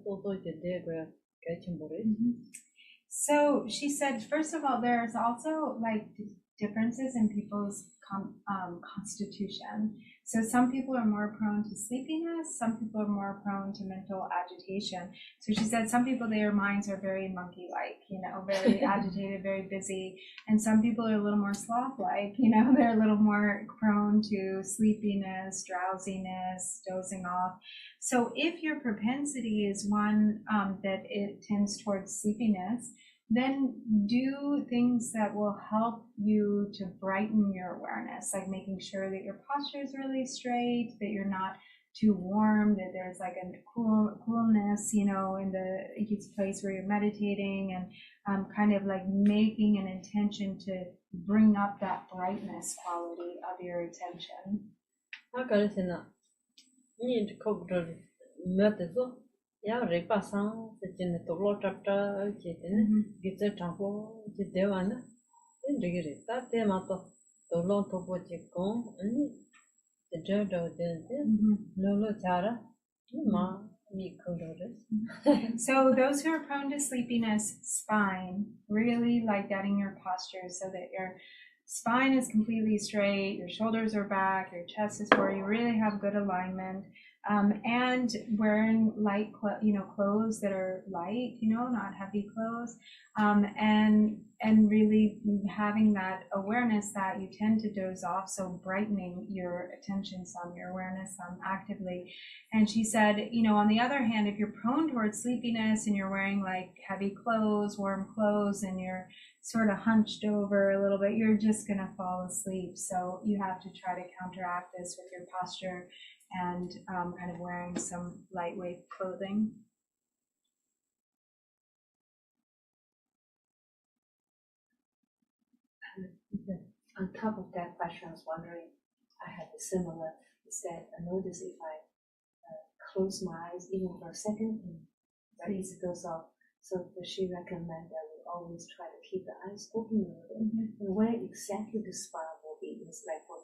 although they were catching Boris. So she said, first of all, there's also like differences in people's constitution. So some people are more prone to sleepiness, some people are more prone to mental agitation. So she said some people, their minds are very monkey-like, very agitated, very busy. And some people are a little more sloth-like, they're a little more prone to sleepiness, drowsiness, dozing off. So if your propensity is one that it tends towards sleepiness, then do things that will help you to brighten your awareness, like making sure that your posture is really straight, that you're not too warm, that there's like a coolness, in the place where you're meditating, and kind of like making an intention to bring up that brightness quality of your attention. Yeah, repasang, the gin to lot of chitin, get a tampo, the one, in the that they matter, the lot of what you go, and the dirt of the Lolo Tara, ma, me colors. So those who are prone to sleepiness, spine, really like getting your posture so that your spine is completely straight, your shoulders are back, your chest is forward, you really have good alignment. And wearing light, clothes that are light, not heavy clothes, and really having that awareness that you tend to doze off, so brightening your attention some, your awareness some actively. And she said, on the other hand, if you're prone towards sleepiness and you're wearing like heavy clothes, warm clothes, and you're sort of hunched over a little bit, you're just going to fall asleep. So you have to try to counteract this with your posture and kind of wearing some lightweight clothing. On top of that question, I was wondering, I had a similar, is that I notice if I close my eyes even for a second, very easy goes off. So does she recommend that we always try to keep the eyes open a little bit? And where exactly the spot will be is like for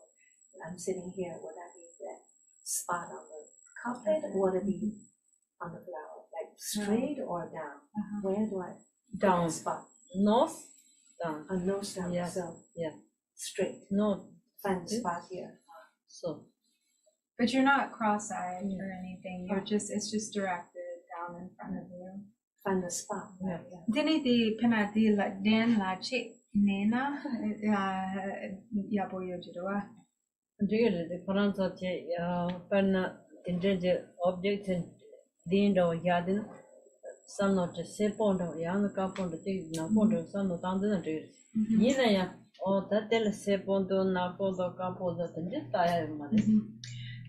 I'm sitting here, would that be that spot on the carpet, or would it be on the floor, like straight or down? Where do I put Down. that spot? North, down. A nose down, Yeah. so Yeah. straight. North. Find the spot here. So. But you're not cross-eyed or anything. You're just, it's just directed down in front of you. Find the spot. Yeah. Dini di pena di la den la chi nena ya boyo jidwa. The Parents of Perna Tinted objects and the end of Yadin, some of the sepon of young couple to take Napondo, some of Tandon trees. Yinaya, or that tell sepon to Napondo couple that did tire money.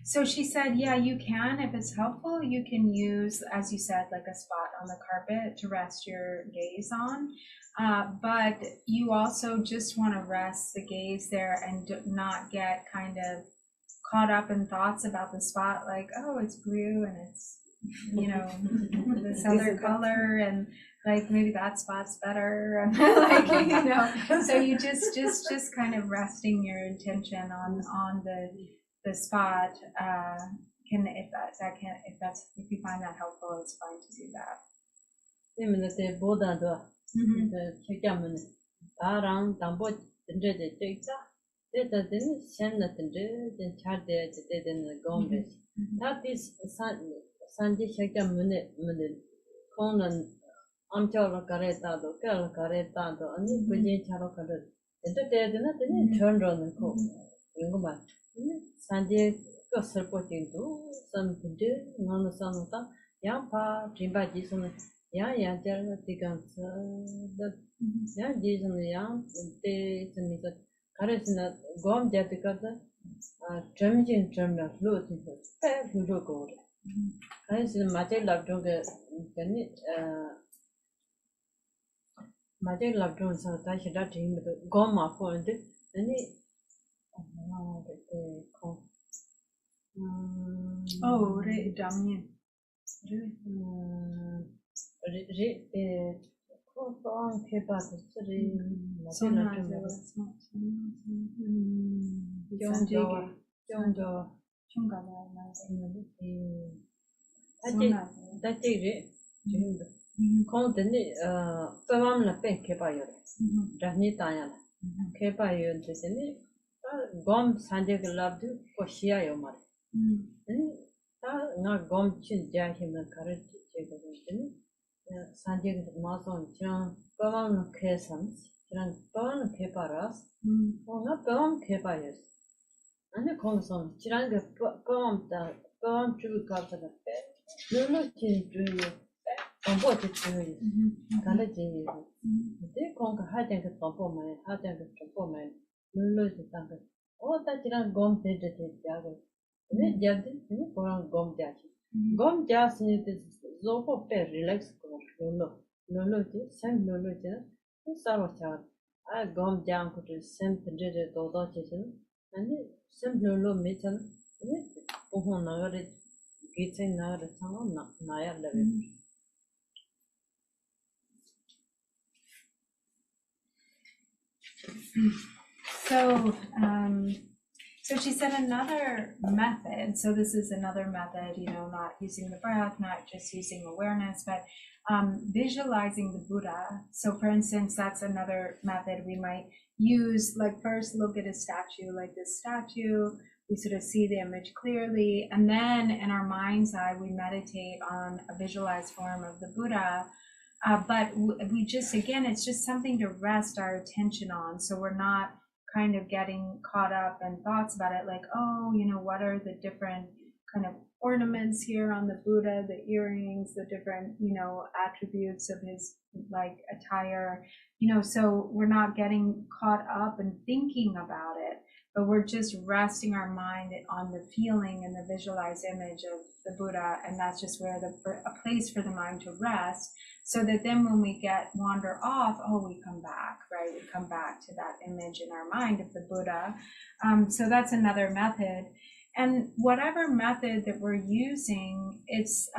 So she said, yeah, you can, if it's helpful, you can use, as you said, like a spot on the carpet to rest your gaze on. But you also just want to rest the gaze there and not get kind of caught up in thoughts about the spot, like, oh, it's blue and it's, you know, this other color, and like maybe that spot's better, and like, you know. So you just kind of resting your intention on the spot. Can if you find that helpful, it's fine to do that. Even if they both are the Chikaman, Arang, Dambo, the Jigsa, they didn't send nothing, then chat there, they didn't go on this. That is Sanji Shakaman, Conan, Amchal Careta, Kel Careta, and the Bridget Charoka. They did not turn on the coat. Sanjay was supporting to something to non sonata, Yampa, Jimba Jason, Ya, Tigans, the Jason, Yam, they send the Carson, Gom Jatica, Tremjin Tremor, Fluid, fair to look over. I see Matilda Dogger, Matilda Jones, I should have him to Goma for it, and it. Oh, re damien. Gom Sanjay loved for Shia Yomar. Not Gom Chin Jahim and courage Sanjay Mason, Chan, Pavan Kesans, Chan Pavan Keparas, or not Pavan Kepayas. And the conson, Chiranga Pavan True Carter of Pet. No Chin Drew, on what it drew. College. They conquer hiding a tompo man, hiding a tompo man. Oh, that you gom did it, Jago. Then Jadin, for gom jack. Gom jas in this Zopo fair, relax, no, same no, sorrow child. I gom jam could send the did or dodges, and some no mitten, who never gets in now the town, not Naya level. So she said another method. So this is another method, not using the breath, not just using awareness, but visualizing the Buddha. So for instance, that's another method we might use, like first look at a statue like this statue, we sort of see the image clearly, and then in our mind's eye, we meditate on a visualized form of the Buddha. But we just, again, it's just something to rest our attention on. So we're not kind of getting caught up in thoughts about it, like, oh, what are the different kind of ornaments here on the Buddha, the earrings, the different, attributes of his like attire, so we're not getting caught up in thinking about it, but we're just resting our mind on the feeling and the visualized image of the Buddha, and that's just where a place for the mind to rest, so that then when we wander off, we come back, right? We come back to that image in our mind of the Buddha. So that's another method. And whatever method that we're using, it's,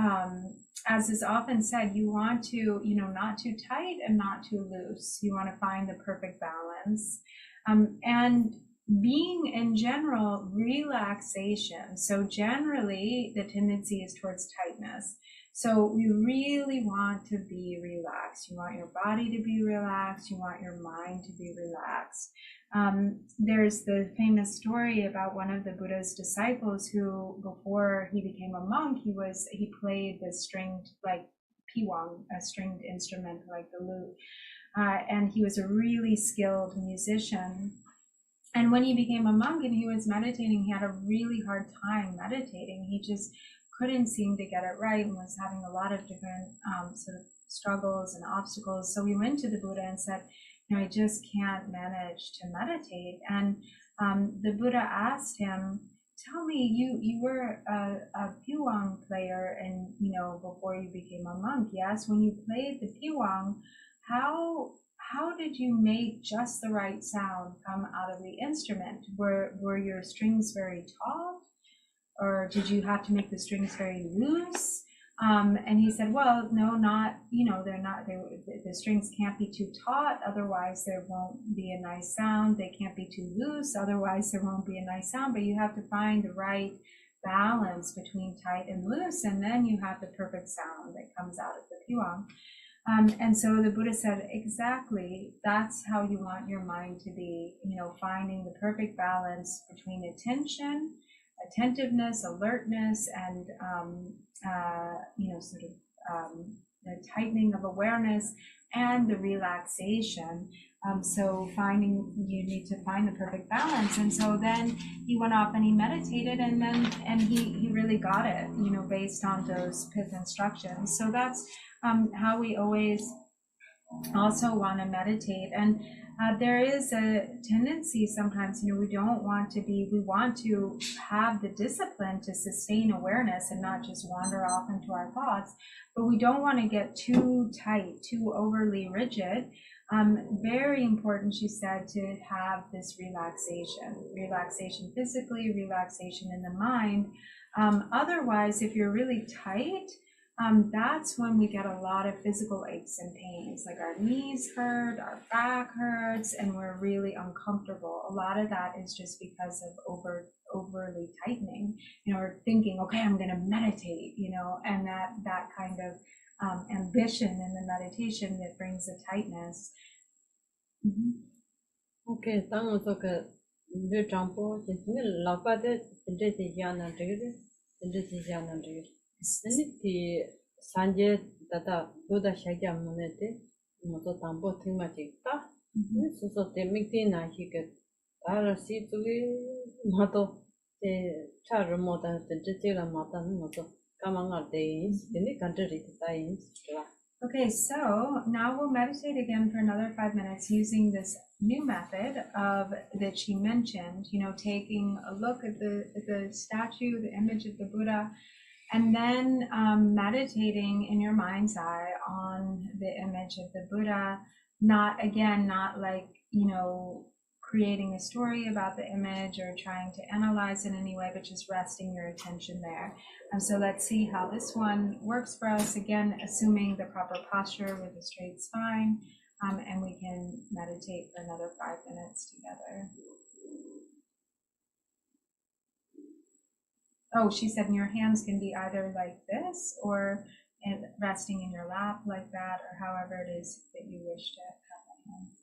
as is often said, you want to, not too tight and not too loose. You want to find the perfect balance. And being in general relaxation. So generally the tendency is towards tightness. So we really want to be relaxed. You want your body to be relaxed. You want your mind to be relaxed. There's the famous story about one of the Buddha's disciples who, before he became a monk, he played the stringed, like piwang, a stringed instrument like the lute, and he was a really skilled musician. And when he became a monk and he was meditating, he had a really hard time meditating. He just couldn't seem to get it right and was having a lot of different sort of struggles and obstacles. So we went to the Buddha and said, I just can't manage to meditate. And the Buddha asked him, tell me, you were a piwang player, and before you became a monk, yes? When you played the piwang, how did you make just the right sound come out of the instrument? Were your strings very taut, or did you have to make the strings very loose? And he said, well, no, not, they're not, the strings can't be too taut, otherwise there won't be a nice sound. They can't be too loose, otherwise there won't be a nice sound. But you have to find the right balance between tight and loose, and then you have the perfect sound that comes out of the piwang. And so the Buddha said, exactly, that's how you want your mind to be, finding the perfect balance between attention, attentiveness, alertness, and the tightening of awareness and the relaxation. So you need to find the perfect balance. And so then he went off and he meditated, and he really got it, based on those pith instructions. So that's how we always also want to meditate. And there is a tendency sometimes, we want to have the discipline to sustain awareness and not just wander off into our thoughts, but we don't want to get too tight, too overly rigid. Very important, she said, to have this relaxation physically, relaxation in the mind. Otherwise, if you're really tight, that's when we get a lot of physical aches and pains, like our knees hurt, our back hurts, and we're really uncomfortable. A lot of that is just because of overly tightening, or thinking, okay, I'm going to meditate, and that kind of ambition in the meditation that brings a tightness. Okay, thank you. The temple, the Lhasa, the Sanje Tata Buddha Shakya Munete, Moto Tambo Timachita, so the Miktina he get Tarasi to be Moto, the Charamota, the Jitila Mata, Moto, Kamanga days, the country times. Okay, so now we'll meditate again for another 5 minutes using this new method that she mentioned, taking a look at the statue, the image of the Buddha, and then meditating in your mind's eye on the image of the Buddha, not like, creating a story about the image or trying to analyze it in any way, but just resting your attention there. And so let's see how this one works for us. Again, assuming the proper posture with a straight spine, and we can meditate for another 5 minutes together. Oh, she said, and your hands can be either like this or resting in your lap like that, or however it is that you wish to have the hands.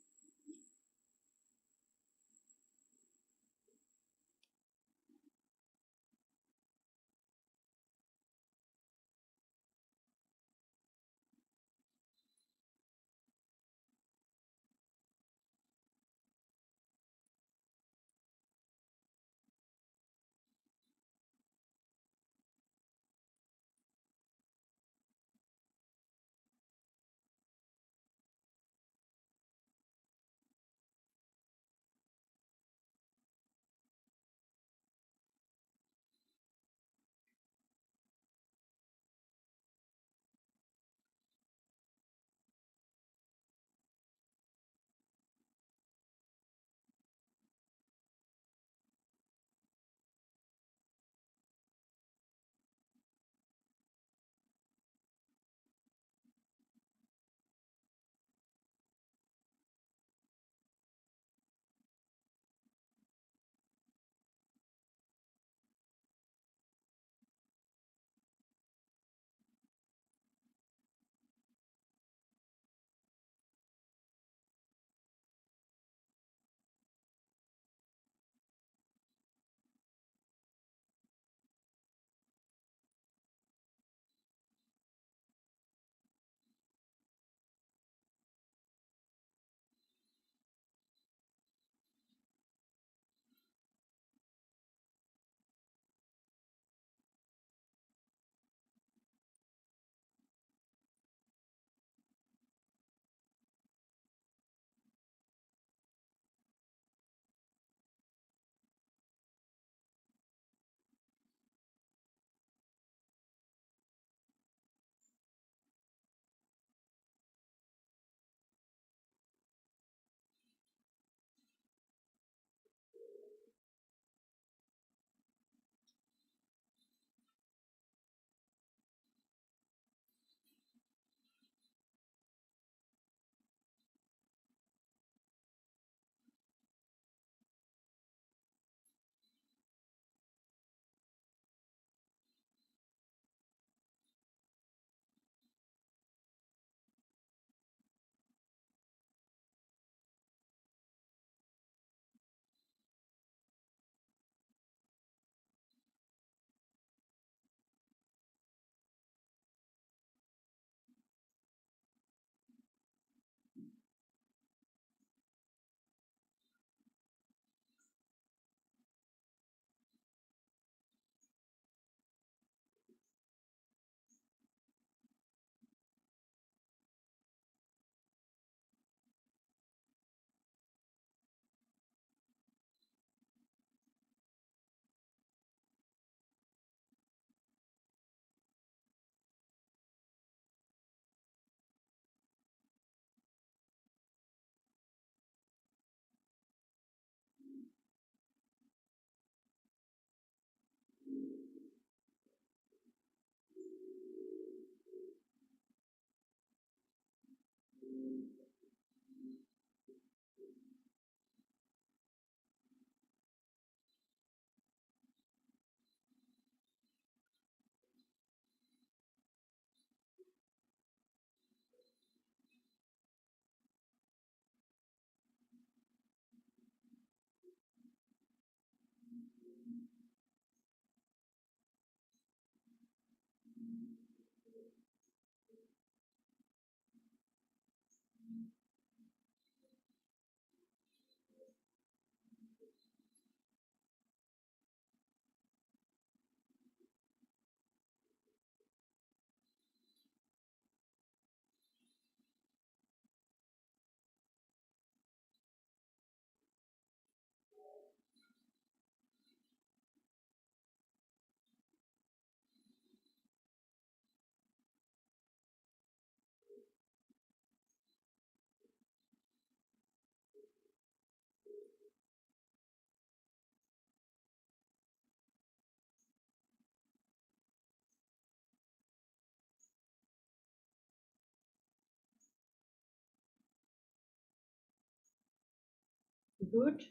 Good.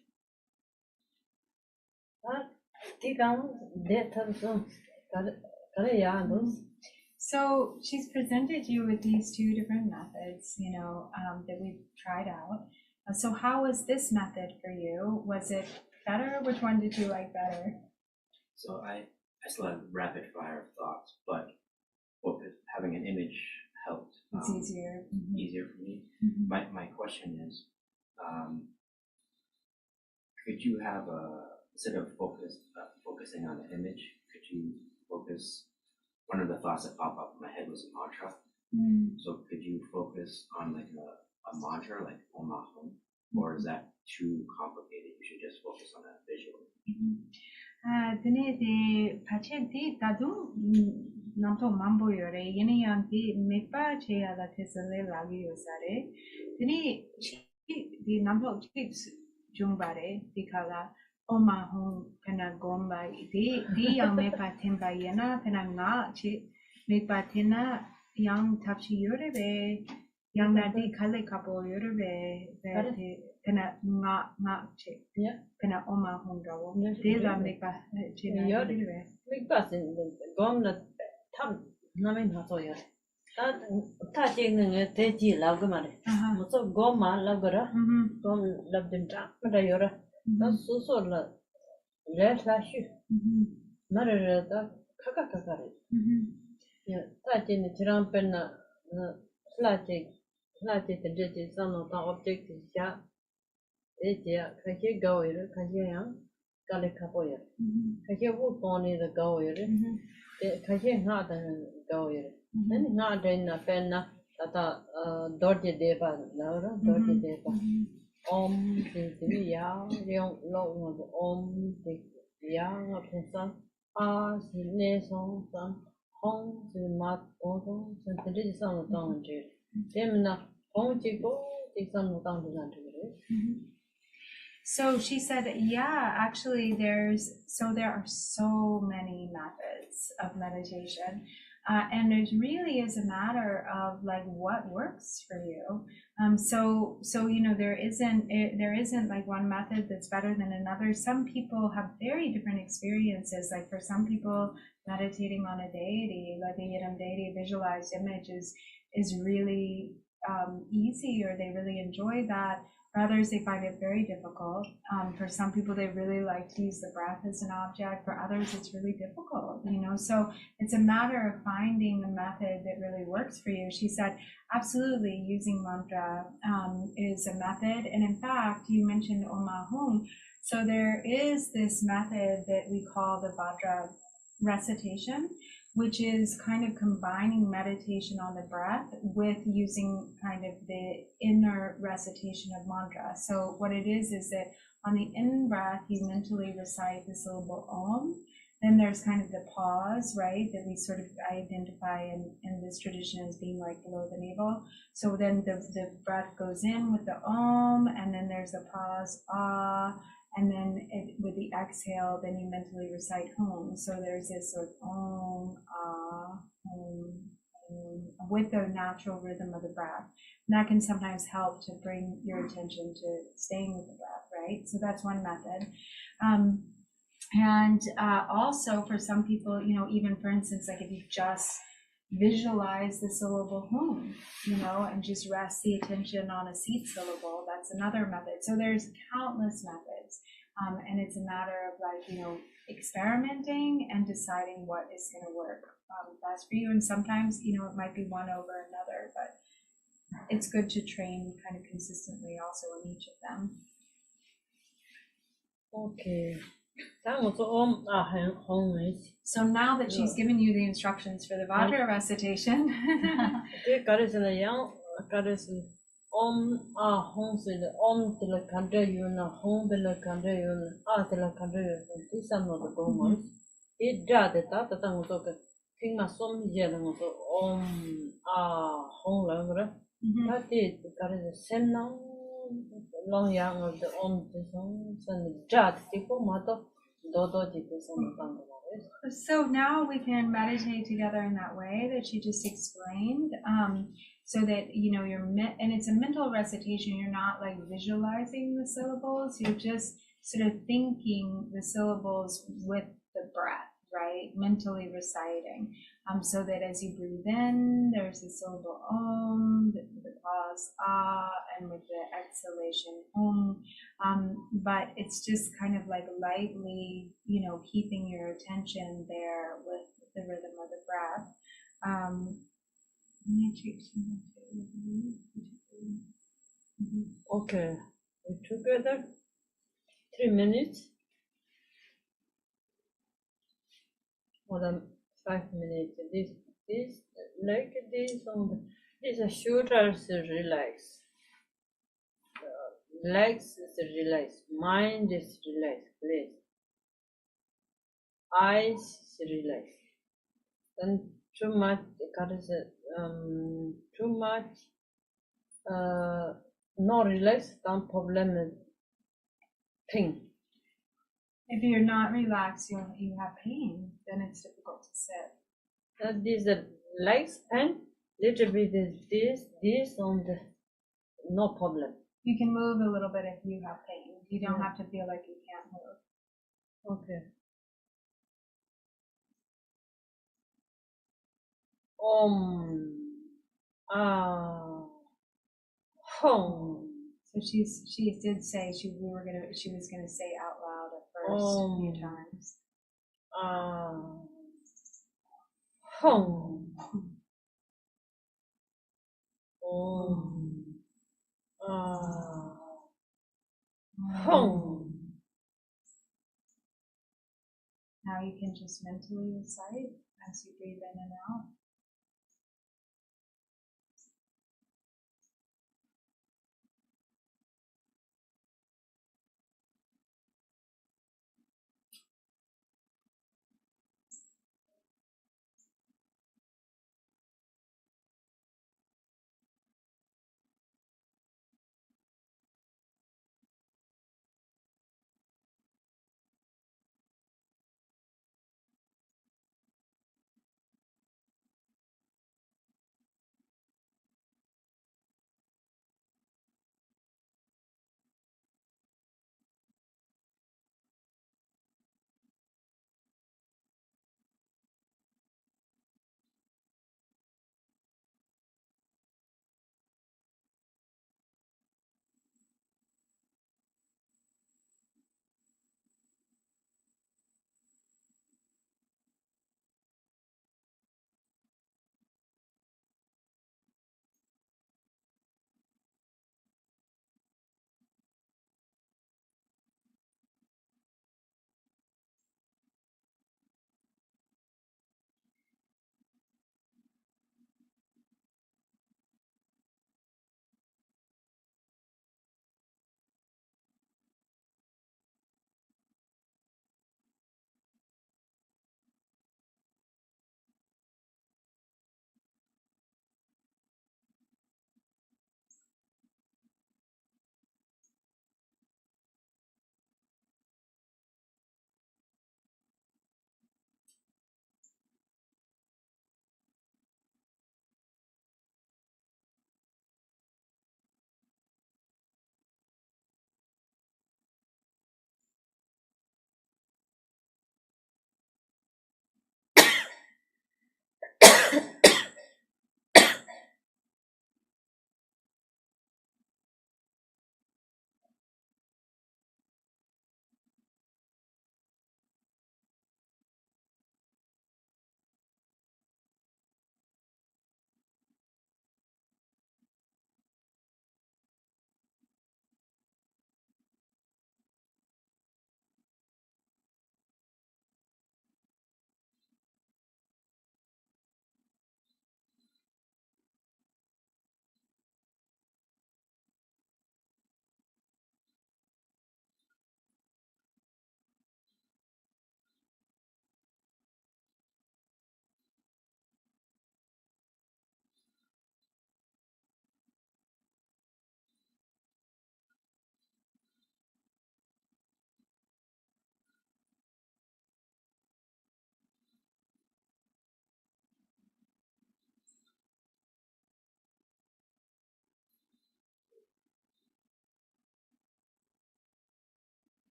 Take on death of some. So she's presented you with these two different methods, that we've tried out. So how was this method for you? Was it better? Which one did you like better? So I still have rapid fire thoughts, but having an image helped. It's easier. Easier for me. Mm-hmm. My question is, could you have instead of focusing on the image, could you focus? One of the thoughts that popped up in my head was a mantra. So could you focus on like a mantra, like Om Ahum, or is that too complicated? You should just focus on that visually. Dine de pachenti tadu namto mambo yore yene yanti mepa cheya la tesale lagi yosare. Dine di namto chips jungbare dikala Om Ahum pena gomba di yang mepa timba yena pena nga chi mepa tina yang tapchi yore be yang nadi kale kapo yore be pena nga chi. Pena Om Ahum gawo. Dela mepa china yore be. Mepa sin gom la tam namin haso yore. Ta ching te ji lag mare. Muso gom ma lagara. Gom labdin ta mara yore. Da suso la le slashu. Mara da kaka re. Ya ta ching tiram penna slache te je sano ta object ya. Eja kaje go yore kaje yang kale kapo yore. Kaje wu poni the go yore. Kaje nga da go yore. Then nga da na penna tata dorje deva laura dorje deva. Om ti ya yong lo om ti ya nga pensa a si ne song san hong si mat o san te san tong je. Demna hong ji go ti san tong je. So she said, yeah, actually there are so many methods of meditation. And it really is a matter of like what works for you. So there isn't like one method that's better than another. Some people have very different experiences. Like for some people, meditating on a deity, like a Yidam deity, visualized image is really easy, or they really enjoy that. For others, they find it very difficult. For some people, they really like to use the breath as an object. For others, it's really difficult, So it's a matter of finding the method that really works for you. She said, absolutely, using mantra is a method. And in fact, you mentioned Om Ahum. So there is this method that we call the Vajra recitation, which is kind of combining meditation on the breath with using kind of the inner recitation of mantra. So what it is that on the in breath, you mentally recite the syllable Om. Then there's kind of the pause, right, that we sort of identify in this tradition as being like below the navel. So then the breath goes in with the Om, and then there's a pause, Ah, and then with the exhale, then you mentally recite Hum. So there's this sort of Om, Ah, Hum, with the natural rhythm of the breath. And that can sometimes help to bring your attention to staying with the breath, right? So that's one method. And also for some people, even for instance, like if you just visualize the syllable Hum, and just rest the attention on a seed syllable, that's another method. So there's countless methods. And it's a matter of like, experimenting and deciding what is going to work best for you. And sometimes, it might be one over another, but it's good to train kind of consistently also in each of them. Okay. So now that she's given you the instructions for the Vajra recitation, long yang of the so now we can meditate together in that way that she just explained, so that and it's a mental recitation. You're not like visualizing the syllables, you're just sort of thinking the syllables with the breath, right? Mentally reciting, so that as you breathe in, there's the syllable om, the pause ah, and with the exhalation om. But it's just kind of like lightly, keeping your attention there with the rhythm of the breath. Okay, together 3 minutes. More than 5 minutes. This like this on the shoulders relax. Legs is relaxed. Mind is relaxed. Please. Eyes is relaxed. And too much not relaxed, then problem pain. If you're not relaxed, you have pain, then it's difficult to sit. This the legs and little bit is this on the no problem. You can move a little bit if you have pain. You don't have to feel like you can't move. Okay. Om. Hum. So she did say she was gonna say out loud at first a few times. Hum. Om. Hum. Now you can just mentally recite as you breathe in and out.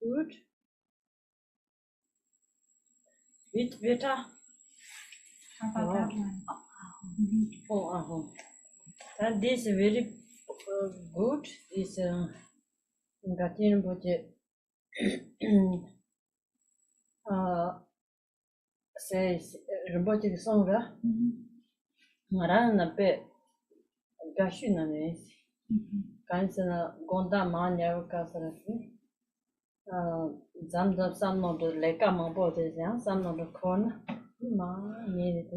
Good. Bit better. How about Wow. that one? Oh, and this is very good. This Gatin budget says robotic songra. Marana pe Gashunane. Kansana Gonda Mania Casarasi. Some of the Leka Mambo, some of the corner. Ma needed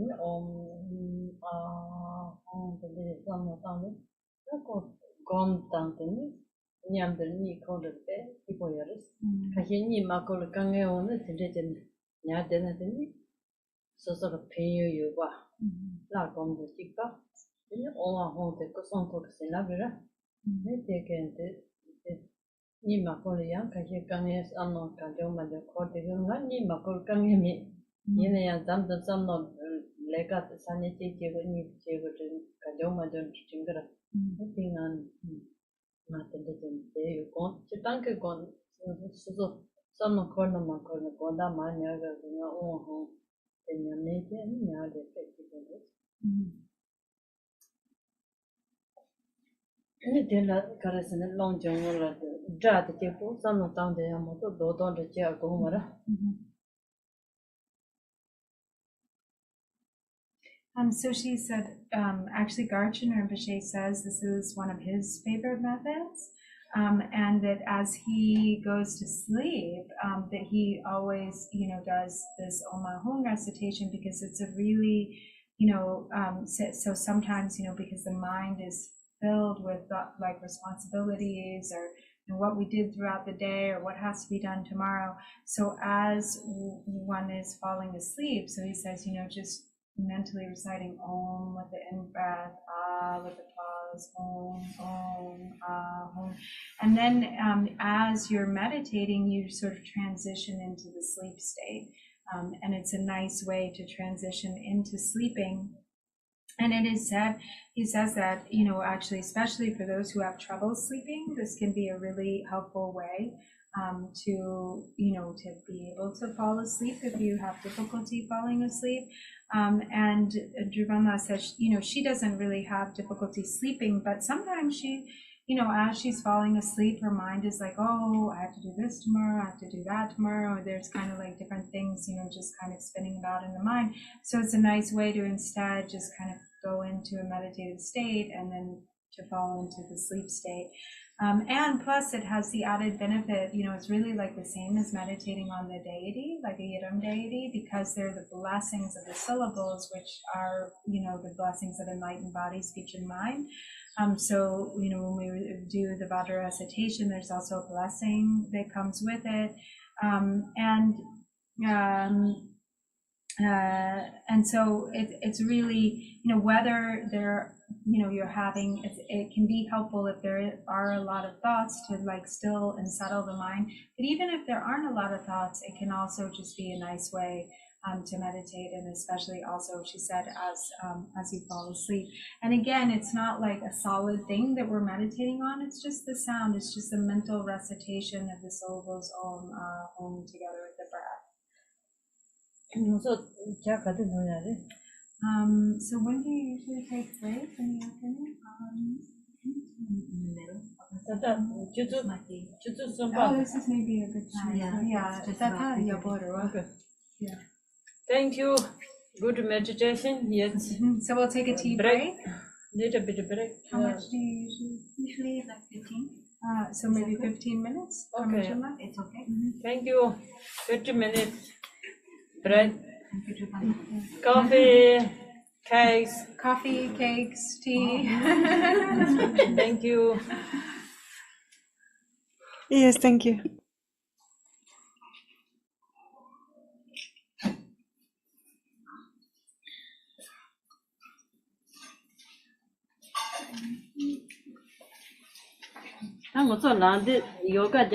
gone down Nyam the knee called the bed, people yaris. Kahini Makol Kange on it, Yadenatini. So sort of pay you were. Like on the chica. All our home the Coson talks in Lavera. They take it. Ni Makol Yang, Kahi Kanges, unknown Kajoma, the court, the young Ni Makol Kange. Yene dam the some of Lega the sanity when you Kajoma don't tinker. Nothing on nothing there you go. Chitanka gone. So some of corner Macorna Gonda Managa in your own home. Then you make it and now they take it. Carson long jungle, Jad the table, some of down the Yamato, Dodon the chair Gomara. So she said, actually Garchin Rinpoche says this is one of his favorite methods, and that as he goes to sleep, that he always, does this Oma Hung recitation because it's a really, so sometimes, because the mind is filled with like responsibilities or what we did throughout the day or what has to be done tomorrow. So as one is falling asleep, so he says, just mentally reciting Om with the in-breath, Ah with the pause, Om, Om. And then as you're meditating, you sort of transition into the sleep state. And it's a nice way to transition into sleeping. And it is said, he says that, actually, especially for those who have trouble sleeping, this can be a really helpful way to be able to fall asleep if you have difficulty falling asleep. And Drupon says, she doesn't really have difficulty sleeping, but sometimes she, as she's falling asleep, her mind is like, oh, I have to do this tomorrow, I have to do that tomorrow, or there's kind of like different things, just kind of spinning about in the mind. So it's a nice way to instead just kind of go into a meditative state and then to fall into the sleep state. And plus it has the added benefit, it's really like the same as meditating on the deity, like a Yidam deity, because they're the blessings of the syllables, which are, the blessings of enlightened body, speech, and mind. So, when we do the Vajra recitation, there's also a blessing that comes with it. And so it's really, whether they're, you're having, it can be helpful if there are a lot of thoughts to like still and settle the mind. But even if there aren't a lot of thoughts, it can also just be a nice way to meditate, and especially also, she said, as you fall asleep. And again, it's not like a solid thing that we're meditating on. It's just the sound. It's just a mental recitation of the syllables Om, Om together with the breath. So when do you usually take break in the afternoon? Middle. Oh, this is maybe a good time. Yeah, Is that how you okay. Thank you. Good meditation. Yes. So we'll take a tea break. Little bit of break. How much do you usually? Like 15. So maybe 15 minutes. Okay. It's okay. Thank you. 50 minutes. Bread. Coffee. Cakes. Coffee, cakes, tea. Thank you. Yes, thank you. yoga